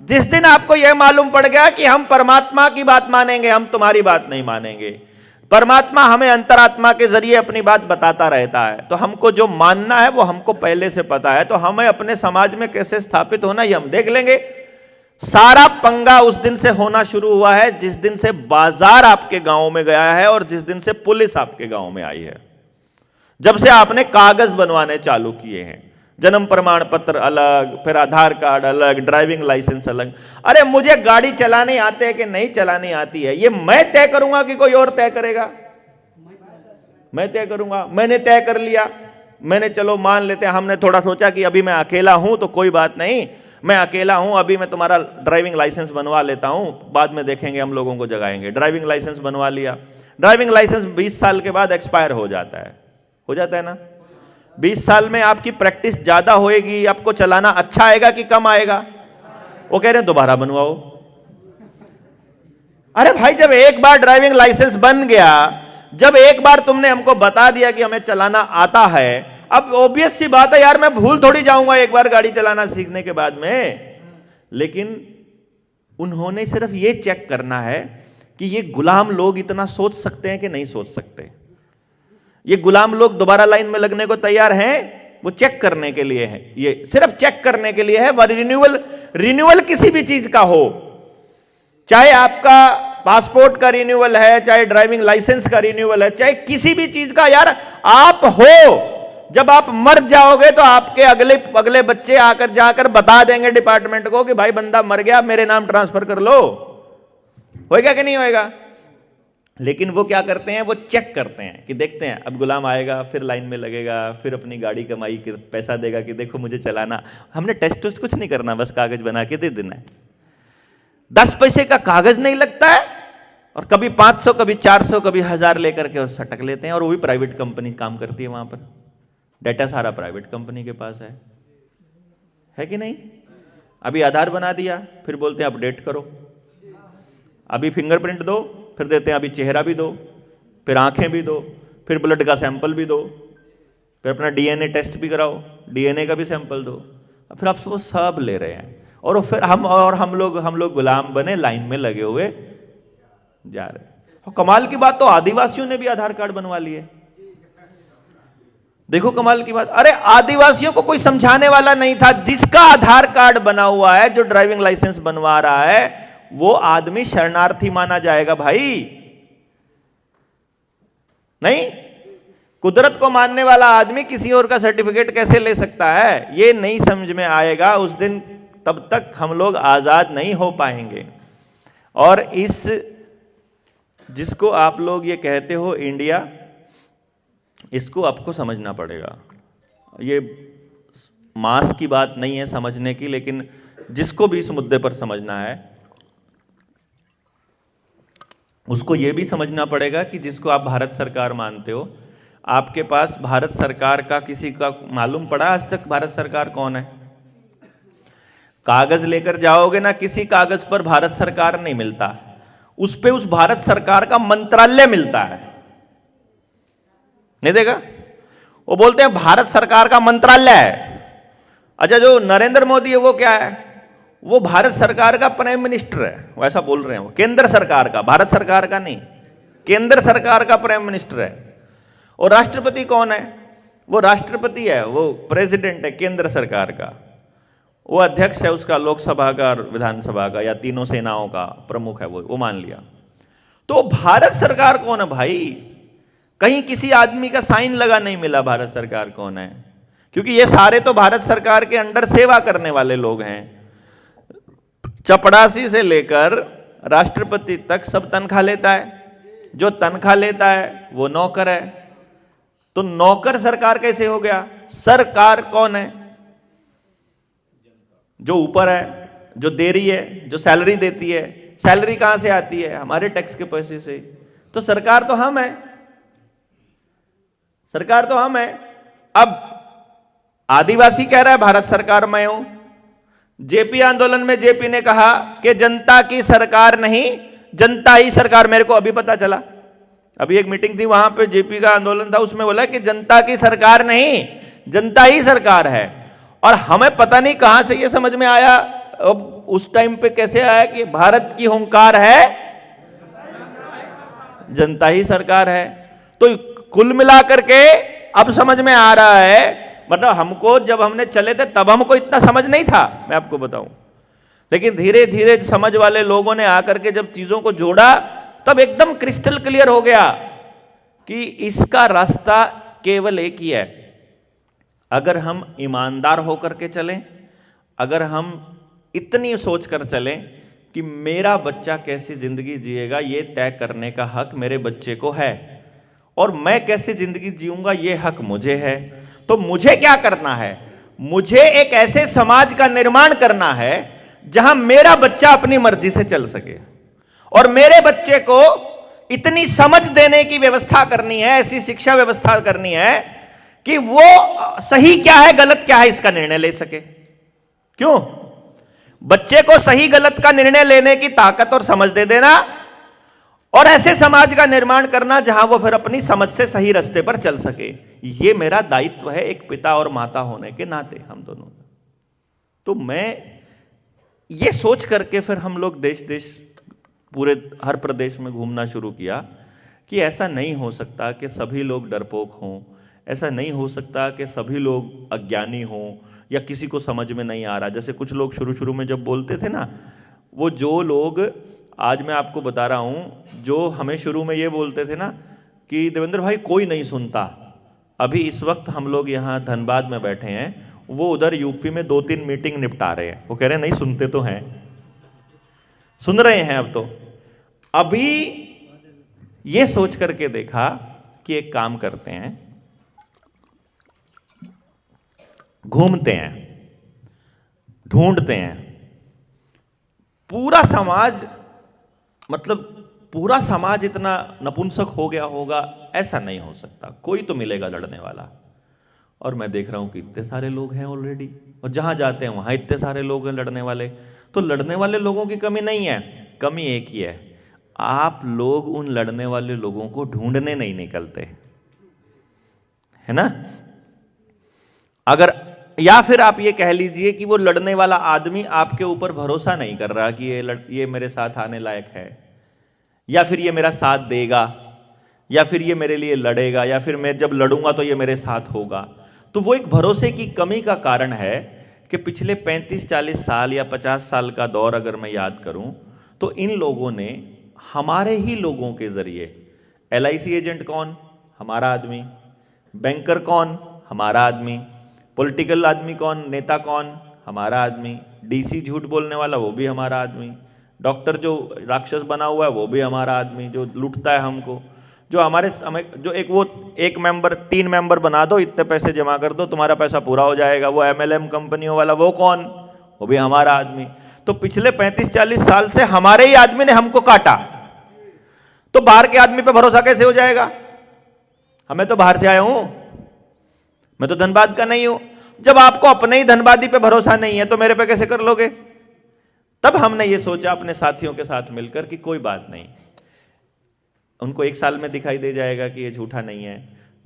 जिस दिन आपको यह मालूम पड़ गया कि हम परमात्मा की बात मानेंगे, हम तुम्हारी बात नहीं मानेंगे, परमात्मा हमें अंतरात्मा के जरिए अपनी बात बताता रहता है, तो हमको जो मानना है वो हमको पहले से पता है, तो हमें अपने समाज में कैसे स्थापित होना ये हम देख लेंगे। सारा पंगा उस दिन से होना शुरू हुआ है जिस दिन से बाजार आपके गांव में गया है और जिस दिन से पुलिस आपके गांव में आई है। जब से आपने कागज बनवाने चालू किए हैं, जन्म प्रमाण पत्र अलग, फिर आधार कार्ड अलग, ड्राइविंग लाइसेंस अलग। अरे मुझे गाड़ी चलानी आती है कि नहीं चलानी आती है ये मैं तय करूंगा कि कोई और तय करेगा? मैं तय करूंगा। मैंने तय कर लिया, मैंने, चलो मान लेते हैं, हमने थोड़ा सोचा कि अभी मैं अकेला हूं तो कोई बात नहीं, मैं अकेला हूं, अभी मैं तुम्हारा ड्राइविंग लाइसेंस बनवा लेता हूं, बाद में देखेंगे, हम लोगों को जगाएंगे। ड्राइविंग लाइसेंस बनवा लिया। ड्राइविंग लाइसेंस 20 साल के बाद एक्सपायर हो जाता है ना। 20 साल में आपकी प्रैक्टिस ज्यादा होएगी, आपको चलाना अच्छा आएगा कि कम आएगा? वो कह रहे हैं दोबारा बनवाओ। अरे भाई, जब एक बार ड्राइविंग लाइसेंस बन गया, जब एक बार तुमने हमको बता दिया कि हमें चलाना आता है, अब ऑब्वियस सी बात है यार, मैं भूल थोड़ी जाऊंगा एक बार गाड़ी चलाना सीखने के बाद में। लेकिन उन्होंने सिर्फ ये चेक करना है कि ये गुलाम लोग इतना सोच सकते हैं कि नहीं सोच सकते। ये गुलाम लोग दोबारा लाइन में लगने को तैयार हैं, वो चेक करने के लिए है, ये सिर्फ चेक करने के लिए है। रिन्यूअल किसी भी चीज का हो, चाहे आपका पासपोर्ट का रिन्यूअल है, चाहे ड्राइविंग लाइसेंस का रिन्यूअल है, चाहे किसी भी चीज का, यार आप हो, जब आप मर जाओगे तो आपके अगले बच्चे आकर जाकर बता देंगे डिपार्टमेंट को कि भाई बंदा मर गया, मेरे नाम ट्रांसफर कर लो। होएगा कि नहीं होएगा? लेकिन वो क्या करते हैं, वो चेक करते हैं कि देखते हैं अब गुलाम आएगा, फिर लाइन में लगेगा, फिर अपनी गाड़ी कमाई के पैसा देगा कि देखो मुझे चलाना। हमने टेस्ट कुछ नहीं करना, बस कागज बना के दे देना है। 10 पैसे का कागज नहीं लगता है, और कभी 500, कभी 400, कभी 1000 लेकर के और सटक लेते हैं। और वो भी प्राइवेट कंपनी काम करती है, वहां पर डेटा सारा प्राइवेट कंपनी के पास है कि नहीं? अभी आधार बना दिया, फिर बोलते हैं अपडेट करो, अभी फिंगरप्रिंट दो, फिर देते हैं अभी चेहरा भी दो, फिर आंखें भी दो, फिर ब्लड का सैंपल भी दो, फिर अपना डीएनए टेस्ट भी कराओ, डीएनए का भी सैंपल दो, फिर आप वो सब ले रहे हैं। और फिर हम लोग गुलाम बने, लाइन में लगे हुए जा रहे। और कमाल की बात तो आदिवासियों ने भी आधार कार्ड बनवा लिए। देखो कमाल की बात, अरे आदिवासियों को कोई समझाने वाला नहीं था। जिसका आधार कार्ड बना हुआ है, जो ड्राइविंग लाइसेंस बनवा रहा है, वो आदमी शरणार्थी माना जाएगा भाई। नहीं, कुदरत को मानने वाला आदमी किसी और का सर्टिफिकेट कैसे ले सकता है? ये नहीं समझ में आएगा उस दिन, तब तक हम लोग आजाद नहीं हो पाएंगे। और इस जिसको आप लोग ये कहते हो इंडिया, इसको आपको समझना पड़ेगा। ये मास की बात नहीं है समझने की, लेकिन जिसको भी इस मुद्दे पर समझना है उसको ये भी समझना पड़ेगा कि जिसको आप भारत सरकार मानते हो, आपके पास भारत सरकार का किसी का मालूम पड़ा आज तक भारत सरकार कौन है? कागज लेकर जाओगे ना, किसी कागज पर भारत सरकार नहीं मिलता, उस पे उस भारत सरकार का मंत्रालय मिलता है। नहीं देगा? वो बोलते हैं भारत सरकार का मंत्रालय है। अच्छा, जो नरेंद्र मोदी है वो क्या है? वो भारत सरकार का प्राइम मिनिस्टर है, वैसा बोल रहे हैं। वो केंद्र सरकार का, भारत सरकार का नहीं, केंद्र सरकार का प्राइम मिनिस्टर है। और राष्ट्रपति कौन है? वो राष्ट्रपति है, वो प्रेसिडेंट है केंद्र सरकार का। वो अध्यक्ष है उसका, लोकसभा का, विधानसभा का, या तीनों सेनाओं का प्रमुख है वो मान लिया। तो भारत सरकार कौन है भाई? कहीं किसी आदमी का साइन लगा नहीं मिला भारत सरकार कौन है, क्योंकि ये सारे तो भारत सरकार के अंडर सेवा करने वाले लोग हैं। चपड़ासी से लेकर राष्ट्रपति तक सब तनख्वाह लेता है। जो तनख्वाह लेता है वो नौकर है। तो नौकर सरकार कैसे हो गया? सरकार कौन है? जो ऊपर है, जो दे रही है, जो सैलरी देती है। सैलरी कहां से आती है? हमारे टैक्स के पैसे से। तो सरकार तो हम है, सरकार तो हम है। अब आदिवासी कह रहा है भारत सरकार मैं हूं। जेपी आंदोलन में जेपी ने कहा कि जनता की सरकार नहीं, जनता ही सरकार। मेरे को अभी पता चला, अभी एक मीटिंग थी वहां पे जेपी का आंदोलन था, उसमें बोला कि जनता की सरकार नहीं, जनता ही सरकार है। और हमें पता नहीं कहां से ये समझ में आया, अब उस टाइम पे कैसे आया कि भारत की हुंकार है, जनता ही सरकार है। तो कुल मिलाकर के अब समझ में आ रहा है। मतलब हमको जब हमने चले थे तब हमको इतना समझ नहीं था, मैं आपको बताऊं। लेकिन धीरे धीरे समझ वाले लोगों ने आकर के जब चीजों को जोड़ा, तब एकदम क्रिस्टल क्लियर हो गया कि इसका रास्ता केवल एक ही है। अगर हम ईमानदार होकर के चलें, अगर हम इतनी सोच कर चलें कि मेरा बच्चा कैसी जिंदगी जिएगा ये तय करने का हक मेरे बच्चे को है, और मैं कैसे जिंदगी जीऊंगा ये हक मुझे है। तो मुझे क्या करना है? मुझे एक ऐसे समाज का निर्माण करना है जहां मेरा बच्चा अपनी मर्जी से चल सके, और मेरे बच्चे को इतनी समझ देने की व्यवस्था करनी है, ऐसी शिक्षा व्यवस्था करनी है कि वो सही क्या है गलत क्या है इसका निर्णय ले सके। क्यों? बच्चे को सही गलत का निर्णय लेने की ताकत और समझ दे देना, और ऐसे समाज का निर्माण करना जहां वो फिर अपनी समझ से सही रास्ते पर चल सके। ये मेरा दायित्व है एक पिता और माता होने के नाते, हम दोनों। तो मैं ये सोच करके फिर हम लोग देश देश पूरे हर प्रदेश में घूमना शुरू किया कि ऐसा नहीं हो सकता कि सभी लोग डरपोक हों, ऐसा नहीं हो सकता कि सभी लोग अज्ञानी हों या किसी को समझ में नहीं आ रहा। जैसे कुछ लोग शुरू शुरू में जब बोलते थे ना, वो जो लोग, आज मैं आपको बता रहा हूं, जो हमें शुरू में ये बोलते थे ना कि देवेंद्र भाई कोई नहीं सुनता। अभी इस वक्त हम लोग यहाँ धनबाद में बैठे हैं, वो उधर यूपी में 2-3 मीटिंग निपटा रहे हैं। वो कह रहे हैं नहीं सुनते तो हैं, सुन रहे हैं। अब तो अभी ये सोच करके देखा कि एक काम करते हैं, घूमते हैं, ढूंढते हैं। पूरा समाज, मतलब पूरा समाज इतना नपुंसक हो गया होगा ऐसा नहीं हो सकता, कोई तो मिलेगा लड़ने वाला। और मैं देख रहा हूं कि इतने सारे लोग हैं ऑलरेडी, और जहां जाते हैं वहां इतने सारे लोग हैं लड़ने वाले। तो लड़ने वाले लोगों की कमी नहीं है, कमी एक ही है, आप लोग उन लड़ने वाले लोगों को ढूंढने नहीं निकलते, है ना। अगर या फिर आप ये कह लीजिए कि वो लड़ने वाला आदमी आपके ऊपर भरोसा नहीं कर रहा कि ये मेरे साथ आने लायक है, या फिर ये मेरा साथ देगा, या फिर ये मेरे लिए लड़ेगा, या फिर मैं जब लड़ूंगा तो ये मेरे साथ होगा। तो वो एक भरोसे की कमी का कारण है कि पिछले 35-40 साल या 50 साल का दौर अगर मैं याद करूं तो इन लोगों ने हमारे ही लोगों के जरिए, LIC एजेंट कौन? हमारा आदमी। बैंकर कौन? हमारा आदमी। पॉलिटिकल आदमी कौन? नेता कौन? हमारा आदमी। DC झूठ बोलने वाला वो भी हमारा आदमी। डॉक्टर जो राक्षस बना हुआ है वो भी हमारा आदमी, जो लूटता है हमको। जो हमारे जो एक मेंबर 3 मेंबर बना दो, इतने पैसे जमा कर दो, तुम्हारा पैसा पूरा हो जाएगा, वो MLM कंपनियों वाला वो कौन? वो भी हमारा आदमी। तो पिछले 35-40 साल से हमारे ही आदमी ने हमको काटा, तो बाहर के आदमी पे भरोसा कैसे हो जाएगा? हमें तो बाहर से आया हूं, मैं तो धनबाद का नहीं हूं। जब आपको अपने ही धनबादी पे भरोसा नहीं है तो मेरे पे कैसे कर लोगे? तब हमने ये सोचा अपने साथियों के साथ मिलकर कि कोई बात नहीं, उनको 1 साल में दिखाई दे जाएगा कि ये झूठा नहीं है,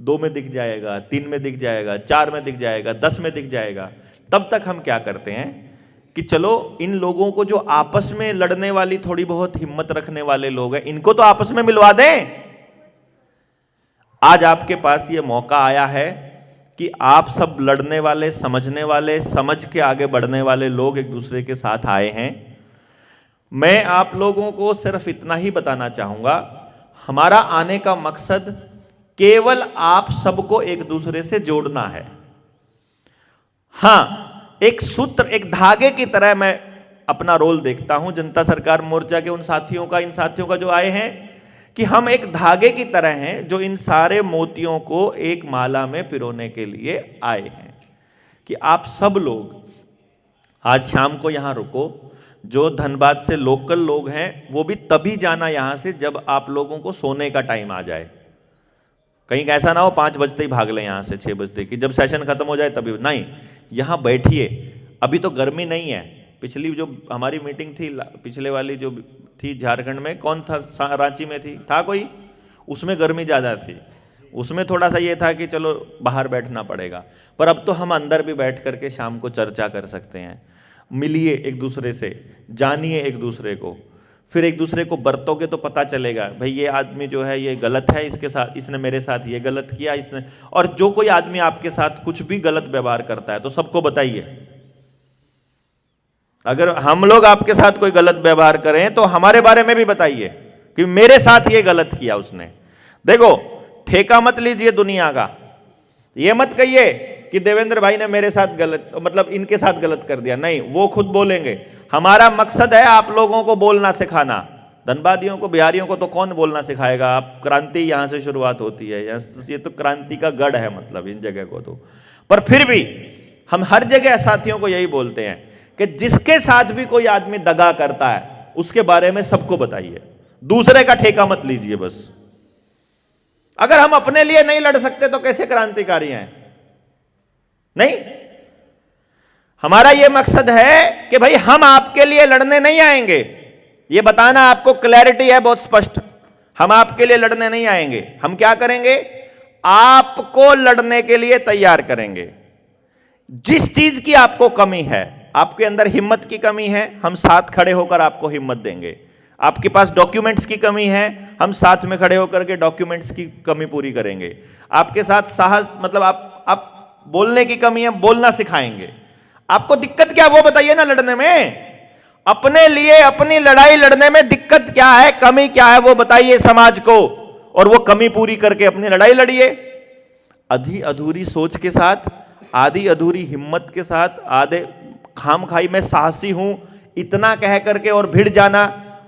2 में दिख जाएगा, 3 में दिख जाएगा, 4 में दिख जाएगा, 10 में दिख जाएगा। तब तक हम क्या करते हैं कि चलो इन लोगों को, जो आपस में लड़ने वाली थोड़ी बहुत हिम्मत रखने वाले लोग हैं, इनको तो आपस में मिलवा दें। आज आपके पास ये मौका आया है कि आप सब लड़ने वाले, समझने वाले, समझ के आगे बढ़ने वाले लोग एक दूसरे के साथ आए हैं। मैं आप लोगों को सिर्फ इतना ही बताना चाहूंगा, हमारा आने का मकसद केवल आप सबको एक दूसरे से जोड़ना है। हां, एक सूत्र, एक धागे की तरह मैं अपना रोल देखता हूं जनता सरकार मोर्चा के इन साथियों का जो आए हैं, कि हम एक धागे की तरह हैं जो इन सारे मोतियों को एक माला में पिरोने के लिए आए हैं। कि आप सब लोग आज शाम को यहां रुको, जो धनबाद से लोकल लोग हैं वो भी तभी जाना यहां से जब आप लोगों को सोने का टाइम आ जाए। कहीं ऐसा ना हो 5 बजते ही भाग लें यहां से, 6 बजते, कि जब सेशन खत्म हो जाए तभी नहीं। यहां बैठिए, अभी तो गर्मी नहीं है। पिछली जो हमारी मीटिंग थी, पिछले वाली जो थी झारखंड में, कौन था? रांची में था कोई? उसमें गर्मी ज़्यादा थी, उसमें थोड़ा सा ये था कि चलो बाहर बैठना पड़ेगा। पर अब तो हम अंदर भी बैठ करके शाम को चर्चा कर सकते हैं। मिलिए एक दूसरे से, जानिए एक दूसरे को, फिर एक दूसरे को बरतोगे तो पता चलेगा भाई ये आदमी जो है ये गलत है, इसके साथ, इसने मेरे साथ ये गलत किया, इसने। और जो कोई आदमी आपके साथ कुछ भी गलत व्यवहार करता है तो सबको बताइए। अगर हम लोग आपके साथ कोई गलत व्यवहार करें तो हमारे बारे में भी बताइए कि मेरे साथ ये गलत किया उसने। देखो, ठेका मत लीजिए दुनिया का। ये मत कहिए कि देवेंद्र भाई ने मेरे साथ गलत, मतलब इनके साथ गलत कर दिया। नहीं, वो खुद बोलेंगे। हमारा मकसद है आप लोगों को बोलना सिखाना। धनबादियों को, बिहारियों को तो कौन बोलना सिखाएगा? आप, क्रांति यहां से शुरुआत होती है, ये तो क्रांति का गढ़ है, मतलब इन जगह को तो। पर फिर भी हम हर जगह साथियों को यही बोलते हैं कि जिसके साथ भी कोई आदमी दगा करता है उसके बारे में सबको बताइए, दूसरे का ठेका मत लीजिए बस। अगर हम अपने लिए नहीं लड़ सकते तो कैसे क्रांतिकारी हैं? नहीं, हमारा यह मकसद है कि भाई हम आपके लिए लड़ने नहीं आएंगे। यह बताना आपको क्लैरिटी है बहुत स्पष्ट। हम आपके लिए लड़ने नहीं आएंगे। हम क्या करेंगे? आपको लड़ने के लिए तैयार करेंगे। जिस चीज की आपको कमी है, आपके अंदर हिम्मत की कमी है, हम साथ खड़े होकर आपको हिम्मत देंगे। आपके पास डॉक्यूमेंट्स की कमी है, हम साथ में खड़े होकर के डॉक्यूमेंट्स की कमी पूरी करेंगे। आपके साथ साहस, मतलब आप बोलने की कमी है, बोलना सिखाएंगे। आपको दिक्कत क्या, वो बताइए ना लड़ने में। अपने लिए अपनी लड़ाई लड़ने में दिक्कत क्या है, कमी क्या है, वो बताइए समाज को, और वो कमी पूरी करके अपनी लड़ाई लड़िए। आधी अधूरी सोच के साथ, आधी अधूरी हिम्मत के साथ, आधे खाम खाई में साहसी हूं इतना कह करके और भिड़ जाना,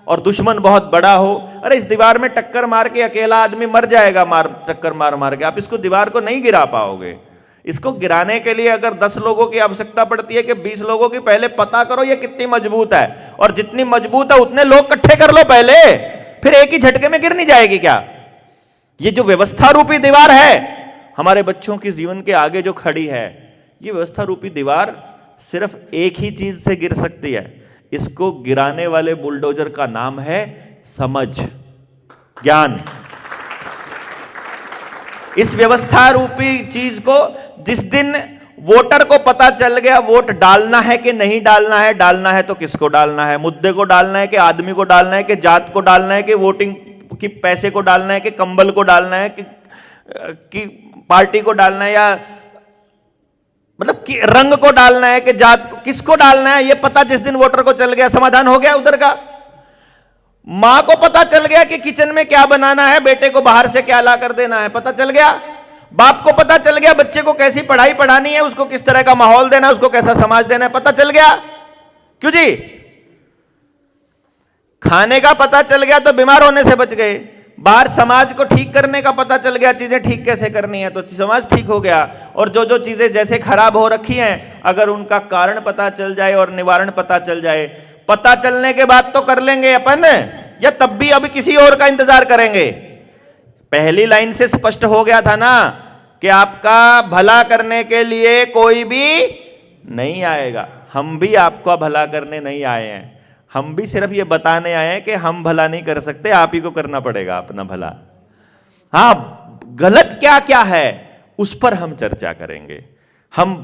और दुश्मन बहुत बड़ा हो। अरे इस दीवार में टक्कर मार के अकेला आदमी मर जाएगा, टक्कर मार मार के। आप इसको, दीवार को नहीं गिरा पाओगे। इसको गिराने के लिए अगर 10 लोगों की आवश्यकता पड़ती है कि 20 लोगों की, पहले पता करो ये कितनी मजबूत है, और जितनी मजबूत है उतने लोग इकट्ठे कर लो पहले, फिर एक ही झटके में गिर नहीं जाएगी क्या? ये जो व्यवस्था रूपी दीवार है हमारे बच्चों के जीवन के आगे जो खड़ी है, ये व्यवस्था रूपी दीवार सिर्फ एक ही चीज से गिर सकती है। इसको गिराने वाले बुलडोजर का नाम है समझ, ज्ञान। इस व्यवस्था रूपी चीज को जिस दिन वोटर को पता चल गया वोट डालना है कि नहीं डालना है तो किसको डालना है, मुद्दे को डालना है कि आदमी को डालना है कि जात को डालना है कि वोटिंग कि पैसे को डालना है कि कंबल को डालना है कि पार्टी को डालना है, या मतलब कि रंग को डालना है कि जात को, किसको डालना है, यह पता जिस दिन वोटर को चल गया, समाधान हो गया उधर का। मां को पता चल गया कि किचन में क्या बनाना है, बेटे को बाहर से क्या ला कर देना है, पता चल गया। बाप को पता चल गया बच्चे को कैसी पढ़ाई पढ़ानी है, उसको किस तरह का माहौल देना है, उसको कैसा समाज देना है, पता चल गया। क्यों जी? खाने का पता चल गया तो बीमार होने से बच गए। बाहर समाज को ठीक करने का पता चल गया, चीजें ठीक कैसे करनी है, तो समाज ठीक हो गया। और जो जो चीजें जैसे खराब हो रखी हैं, अगर उनका कारण पता चल जाए और निवारण पता चल जाए, पता चलने के बाद तो कर लेंगे अपन, या तब भी अभी किसी और का इंतजार करेंगे? पहली लाइन से स्पष्ट हो गया था ना कि आपका भला करने के लिए कोई भी नहीं आएगा। हम भी आपका भला करने नहीं आए हैं, हम भी सिर्फ ये बताने आए हैं कि हम भला नहीं कर सकते, आप ही को करना पड़ेगा अपना भला। हां, गलत क्या क्या है उस पर हम चर्चा करेंगे, हम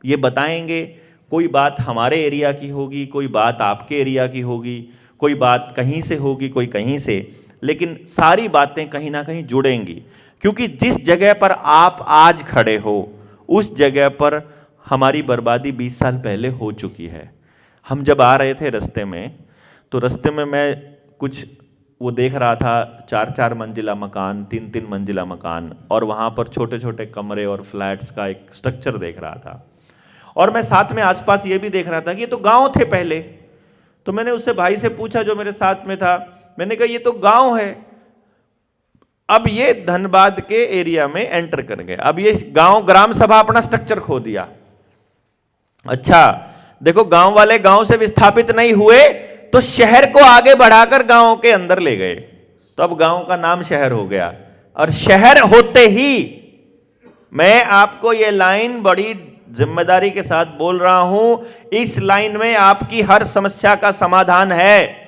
ये बताएंगे। कोई बात हमारे एरिया की होगी, कोई बात आपके एरिया की होगी, कोई बात कहीं से होगी, कोई कहीं से, लेकिन सारी बातें कहीं ना कहीं जुड़ेंगी, क्योंकि जिस जगह पर आप आज खड़े हो उस जगह पर हमारी बर्बादी 20 साल पहले हो चुकी है। हम जब आ रहे थे रास्ते में, तो रास्ते में मैं कुछ वो देख रहा था, 4-4 मंजिला मकान, 3-3 मंजिला मकान, और वहाँ पर छोटे छोटे कमरे और फ्लैट्स का एक स्ट्रक्चर देख रहा था। और मैं साथ में आसपास ये भी देख रहा था कि ये तो गांव थे पहले। तो मैंने उससे भाई से पूछा जो मेरे साथ में था, मैंने कहा ये तो गांव है, अब ये धनबाद के एरिया में एंटर कर गए, अब ये गांव ग्राम सभा अपना स्ट्रक्चर खो दिया। अच्छा देखो, गांव वाले गांव से विस्थापित नहीं हुए तो शहर को आगे बढ़ाकर गांव के अंदर ले गए, तो अब गांव का नाम शहर हो गया। और शहर होते ही, मैं आपको ये लाइन बड़ी जिम्मेदारी के साथ बोल रहा हूं, इस लाइन में आपकी हर समस्या का समाधान है।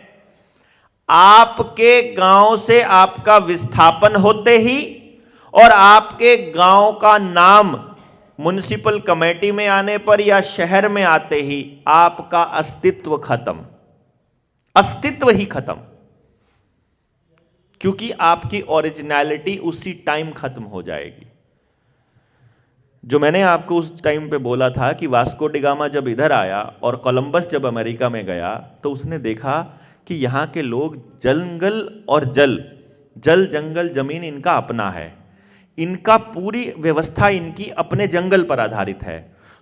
आपके गांव से आपका विस्थापन होते ही और आपके गांव का नाम म्युनिसिपल कमेटी में आने पर या शहर में आते ही आपका अस्तित्व खत्म, अस्तित्व ही खत्म, क्योंकि आपकी ओरिजिनलिटी उसी टाइम खत्म हो जाएगी। जो मैंने आपको उस टाइम पे बोला था कि वास्को डी गामा जब इधर आया और कोलंबस जब अमेरिका में गया, तो उसने देखा कि यहाँ के लोग जंगल और जल जंगल जमीन इनका अपना है, इनका पूरी व्यवस्था इनकी अपने जंगल पर आधारित है।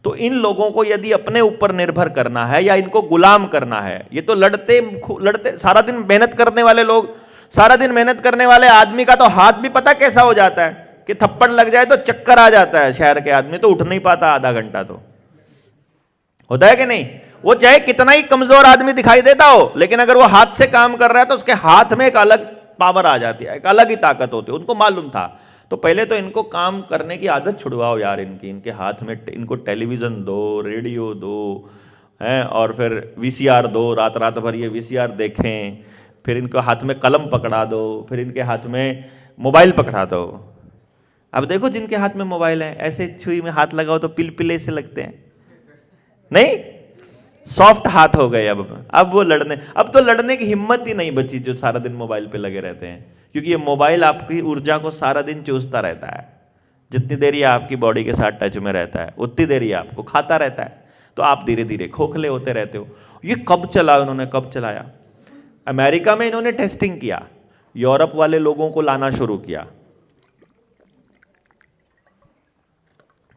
तो इन लोगों को यदि अपने ऊपर निर्भर करना है या इनको गुलाम करना है, ये तो लड़ते सारा दिन मेहनत करने वाले लोग, सारा दिन मेहनत करने वाले आदमी का तो हाथ भी पता कैसा हो जाता है कि थप्पड़ लग जाए तो चक्कर आ जाता है, शहर के आदमी तो उठ नहीं पाता आधा घंटा, तो होता है कि नहीं? वो चाहे कितना ही कमजोर आदमी दिखाई देता हो, लेकिन अगर वो हाथ से काम कर रहा है तो उसके हाथ में एक अलग पावर आ जाती है, एक अलग ही ताकत होती है। उनको मालूम था। तो पहले तो इनको काम करने की आदत छुड़वाओ यार, इनके हाथ में इनको टेलीविजन दो, रेडियो दो, हैं, और फिर वीसीआर दो, रात रात भर ये वीसीआर देखें, फिर इनको हाथ में कलम पकड़ा दो, फिर इनके हाथ में मोबाइल पकड़ा दो। अब देखो जिनके हाथ में मोबाइल है, ऐसे छुई में हाथ लगाओ तो पिलपिले से लगते हैं, नहीं, सॉफ्ट हाथ हो गए। अब वो अब तो लड़ने की हिम्मत ही नहीं बची जो सारा दिन मोबाइल पे लगे रहते हैं, क्योंकि ये मोबाइल आपकी ऊर्जा को सारा दिन चूसता रहता है। जितनी देर ये आपकी बॉडी के साथ टच में रहता है उतनी देर ये आपको खाता रहता है, तो आप धीरे धीरे खोखले होते रहते हो। ये कब चला, उन्होंने कब चलाया? अमेरिका में इन्होंने टेस्टिंग किया, यूरोप वाले लोगों को लाना शुरू किया।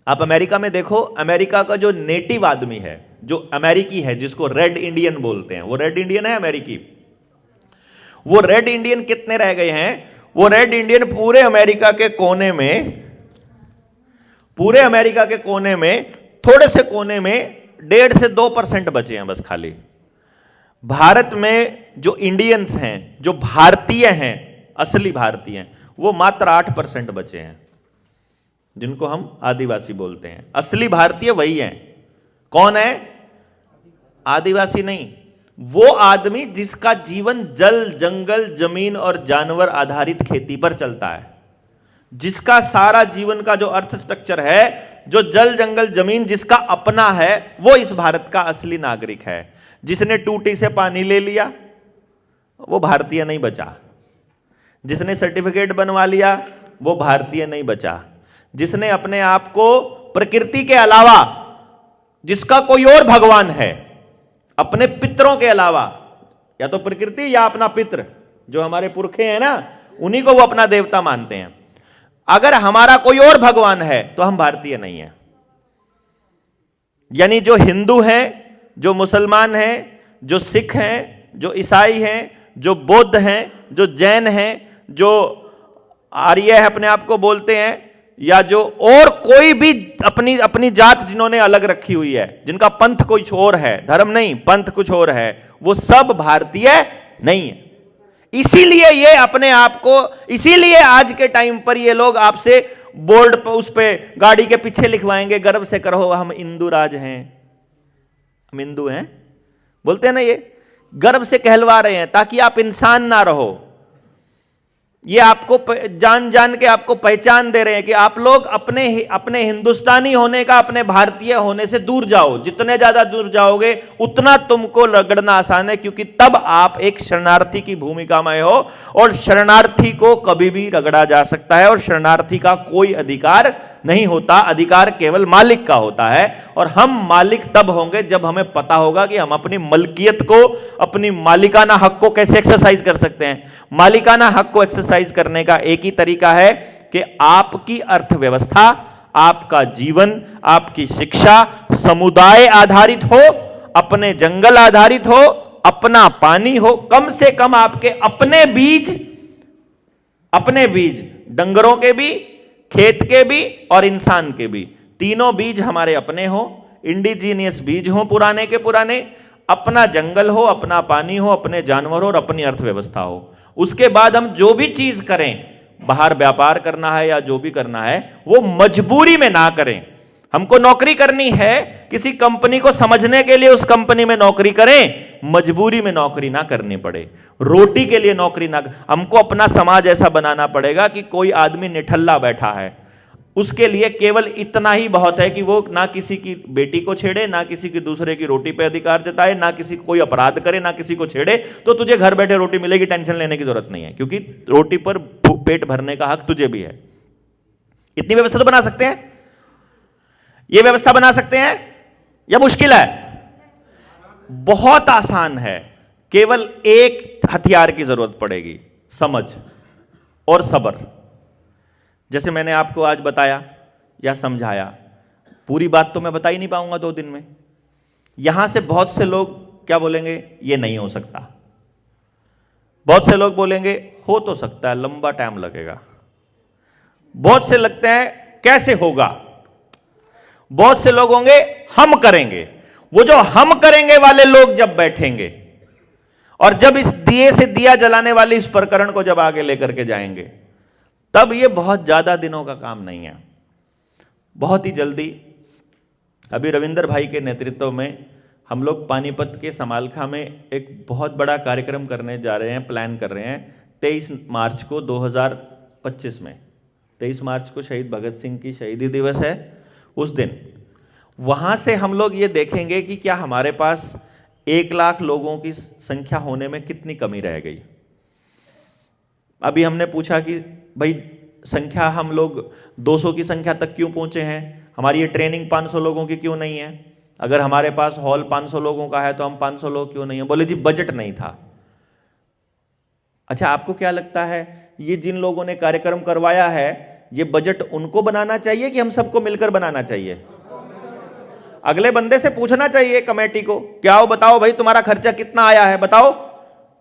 आप अमेरिका में देखो, अमेरिका का जो नेटिव आदमी है, जो अमेरिकी है, जिसको रेड इंडियन बोलते हैं, वो रेड इंडियन है अमेरिकी। वो रेड इंडियन कितने रह गए हैं? वो रेड इंडियन पूरे अमेरिका के कोने में थोड़े से कोने में 1.5 से 2% बचे हैं बस खाली। भारत में जो इंडियंस हैं, जो भारतीय हैं, असली भारतीय हैं, वो मात्र 8% बचे हैं, जिनको हम आदिवासी बोलते हैं। असली भारतीय वही हैं। कौन है? आदिवासी नहीं, वो आदमी जिसका जीवन जल, जंगल, जमीन और जानवर आधारित खेती पर चलता है, जिसका सारा जीवन का जो अर्थ स्ट्रक्चर है, जो जल जंगल जमीन जिसका अपना है, वो इस भारत का असली नागरिक है। जिसने टूटी से पानी ले लिया वो भारतीय नहीं बचा, जिसने सर्टिफिकेट बनवा लिया वो भारतीय नहीं बचा, जिसने अपने आप को प्रकृति के अलावा, जिसका कोई और भगवान है, अपने पितरों के अलावा, या तो प्रकृति या अपना पितर, जो हमारे पुरखे हैं ना, उन्हीं को वो अपना देवता मानते हैं। अगर हमारा कोई और भगवान है तो हम भारतीय नहीं हैं। यानी जो हिंदू हैं, जो मुसलमान हैं, जो सिख हैं, जो ईसाई हैं, जो बौद्ध हैं, जो जैन हैं, जो आर्य अपने आप को बोलते हैं, या जो और कोई भी अपनी अपनी जात जिन्होंने अलग रखी हुई है, जिनका पंथ कुछ और है, धर्म नहीं पंथ कुछ और है, वो सब भारतीय नहीं है। इसीलिए ये अपने आप को, इसीलिए आज के टाइम पर ये लोग आपसे बोर्ड पर, उस पे गाड़ी के पीछे लिखवाएंगे, गर्व से करो हम हिंदू राज हैं, हम हिंदू हैं, बोलते हैं ना, ये गर्व से कहलवा रहे हैं ताकि आप इंसान ना रहो। ये आपको जान जान के आपको पहचान दे रहे हैं कि आप लोग अपने हिंदुस्तानी होने का, अपने भारतीय होने से दूर जाओ। जितने ज्यादा दूर जाओगे उतना तुमको रगड़ना आसान है, क्योंकि तब आप एक शरणार्थी की भूमिका में हो, और शरणार्थी को कभी भी रगड़ा जा सकता है, और शरणार्थी का कोई अधिकार नहीं होता, अधिकार केवल मालिक का होता है। और हम मालिक तब होंगे जब हमें पता होगा कि हम अपनी मलकियत को, अपनी मालिकाना हक को कैसे एक्सरसाइज कर सकते हैं। मालिकाना हक को एक्सरसाइज करने का एक ही तरीका है कि आपकी अर्थव्यवस्था, आपका जीवन, आपकी शिक्षा समुदाय आधारित हो, अपने जंगल आधारित हो, अपना पानी हो, कम से कम आपके अपने बीज डंगरों के भी, खेत के भी और इंसान के भी, तीनों बीज हमारे अपने हो, इंडिजीनियस बीज हो, पुराने के पुराने, अपना जंगल हो, अपना पानी हो, अपने जानवर हो और अपनी अर्थव्यवस्था हो। उसके बाद हम जो भी चीज करें, बाहर व्यापार करना है या जो भी करना है, वो मजबूरी में ना करें। हमको नौकरी करनी है, किसी कंपनी को समझने के लिए उस कंपनी में नौकरी करें, मजबूरी में नौकरी ना करनी पड़े, रोटी के लिए नौकरी ना। हमको अपना समाज ऐसा बनाना पड़ेगा कि कोई आदमी निठल्ला बैठा है, उसके लिए केवल इतना ही बहुत है कि वो ना किसी की बेटी को छेड़े, ना किसी की दूसरे की रोटी पे अधिकार जताए, ना किसी कोई अपराध करे, ना किसी को छेड़े, तो तुझे घर बैठे रोटी मिलेगी, टेंशन लेने की जरूरत नहीं है, क्योंकि रोटी पर पेट भरने का हक तुझे भी है। इतनी व्यवस्था तो बना सकते हैं, ये व्यवस्था बना सकते हैं, या मुश्किल है? बहुत आसान है, केवल एक हथियार की जरूरत पड़ेगी, समझ और सब्र। जैसे मैंने आपको आज बताया या समझाया, पूरी बात तो मैं बता ही नहीं पाऊंगा 2 दिन में। यहां से बहुत से लोग क्या बोलेंगे, ये नहीं हो सकता। बहुत से लोग बोलेंगे हो तो सकता है, लंबा टाइम लगेगा। बहुत से लगते हैं कैसे होगा। बहुत से लोग होंगे हम करेंगे। वो जो हम करेंगे वाले लोग जब बैठेंगे और जब इस दिए से दिया जलाने वाले इस प्रकरण को जब आगे लेकर के जाएंगे, तब ये बहुत ज्यादा दिनों का काम नहीं है, बहुत ही जल्दी। अभी रविंदर भाई के नेतृत्व में हम लोग पानीपत के समालखा में एक बहुत बड़ा कार्यक्रम करने जा रहे हैं, प्लान कर रहे हैं। 23 मार्च को 2025 में 23 मार्च को शहीद भगत सिंह की शहीदी दिवस है। उस दिन वहां से हम लोग ये देखेंगे कि क्या हमारे पास 1 लाख लोगों की संख्या होने में कितनी कमी रह गई। अभी हमने पूछा कि भाई संख्या हम लोग 200 की संख्या तक क्यों पहुंचे हैं, हमारी ये ट्रेनिंग 500 लोगों की क्यों नहीं है। अगर हमारे पास हॉल 500 लोगों का है तो हम 500 लोग क्यों नहीं है। बोले जी बजट नहीं था। अच्छा, आपको क्या लगता है ये जिन लोगों ने कार्यक्रम करवाया है, ये बजट उनको बनाना चाहिए कि हम सबको मिलकर बनाना चाहिए? अगले बंदे से पूछना चाहिए कमेटी को, क्या हो बताओ भाई तुम्हारा खर्चा कितना आया है, बताओ।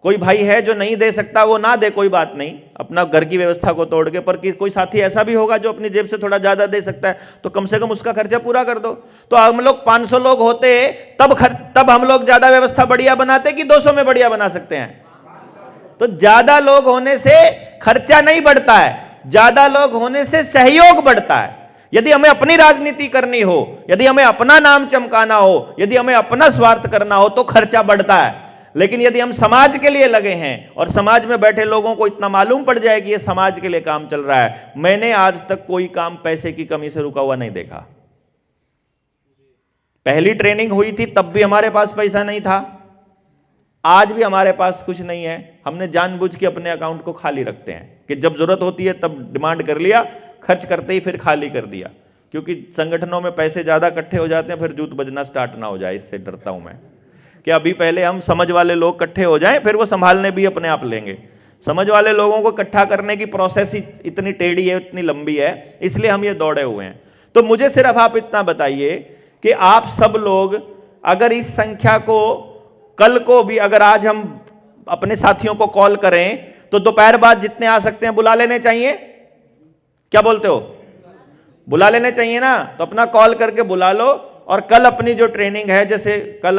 कोई भाई है जो नहीं दे सकता, वो ना दे, कोई बात नहीं, अपना घर की व्यवस्था को तोड़ के। पर कोई साथी ऐसा भी होगा जो अपनी जेब से थोड़ा ज्यादा दे सकता है, तो कम से कम उसका खर्चा पूरा कर दो। तो हम लोग 500 लोग होते तब हम लोग ज्यादा व्यवस्था बढ़िया बनाते कि 200 में बढ़िया बना सकते हैं। तो ज्यादा लोग होने से खर्चा नहीं बढ़ता है, ज्यादा लोग होने से सहयोग बढ़ता है। यदि हमें अपनी राजनीति करनी हो, यदि हमें अपना नाम चमकाना हो, यदि हमें अपना स्वार्थ करना हो, तो खर्चा बढ़ता है। लेकिन यदि हम समाज के लिए लगे हैं और समाज में बैठे लोगों को इतना मालूम पड़ जाए कि ये समाज के लिए काम चल रहा है, मैंने आज तक कोई काम पैसे की कमी से रुका हुआ नहीं देखा। पहली ट्रेनिंग हुई थी तब भी हमारे पास पैसा नहीं था, आज भी हमारे पास कुछ नहीं है। हमने जानबूझ के अपने अकाउंट को खाली रखते हैं कि जब जरूरत होती है तब डिमांड कर लिया, खर्च करते ही फिर खाली कर दिया, क्योंकि संगठनों में पैसे ज्यादा इकट्ठे हो जाते हैं, फिर जूत बजना स्टार्ट ना हो जाए, इससे डरता हूं मैं कि अभी पहले हम समझ वाले लोग इकट्ठे हो जाएं, फिर वो संभालने भी अपने आप लेंगे। समझ वाले लोगों को इकट्ठा करने की प्रोसेस ही इतनी टेढ़ी है, इतनी लंबी है, इसलिए हम ये दौड़े हुए हैं। तो मुझे सिर्फ आप इतना बताइए कि आप सब लोग अगर इस संख्या को कल को भी, अगर आज हम अपने साथियों को कॉल करें तो दोपहर बाद जितने आ सकते हैं बुला लेने चाहिए। क्या बोलते हो? बुला लेने चाहिए ना? तो अपना कॉल करके बुला लो, और कल अपनी जो ट्रेनिंग है, जैसे कल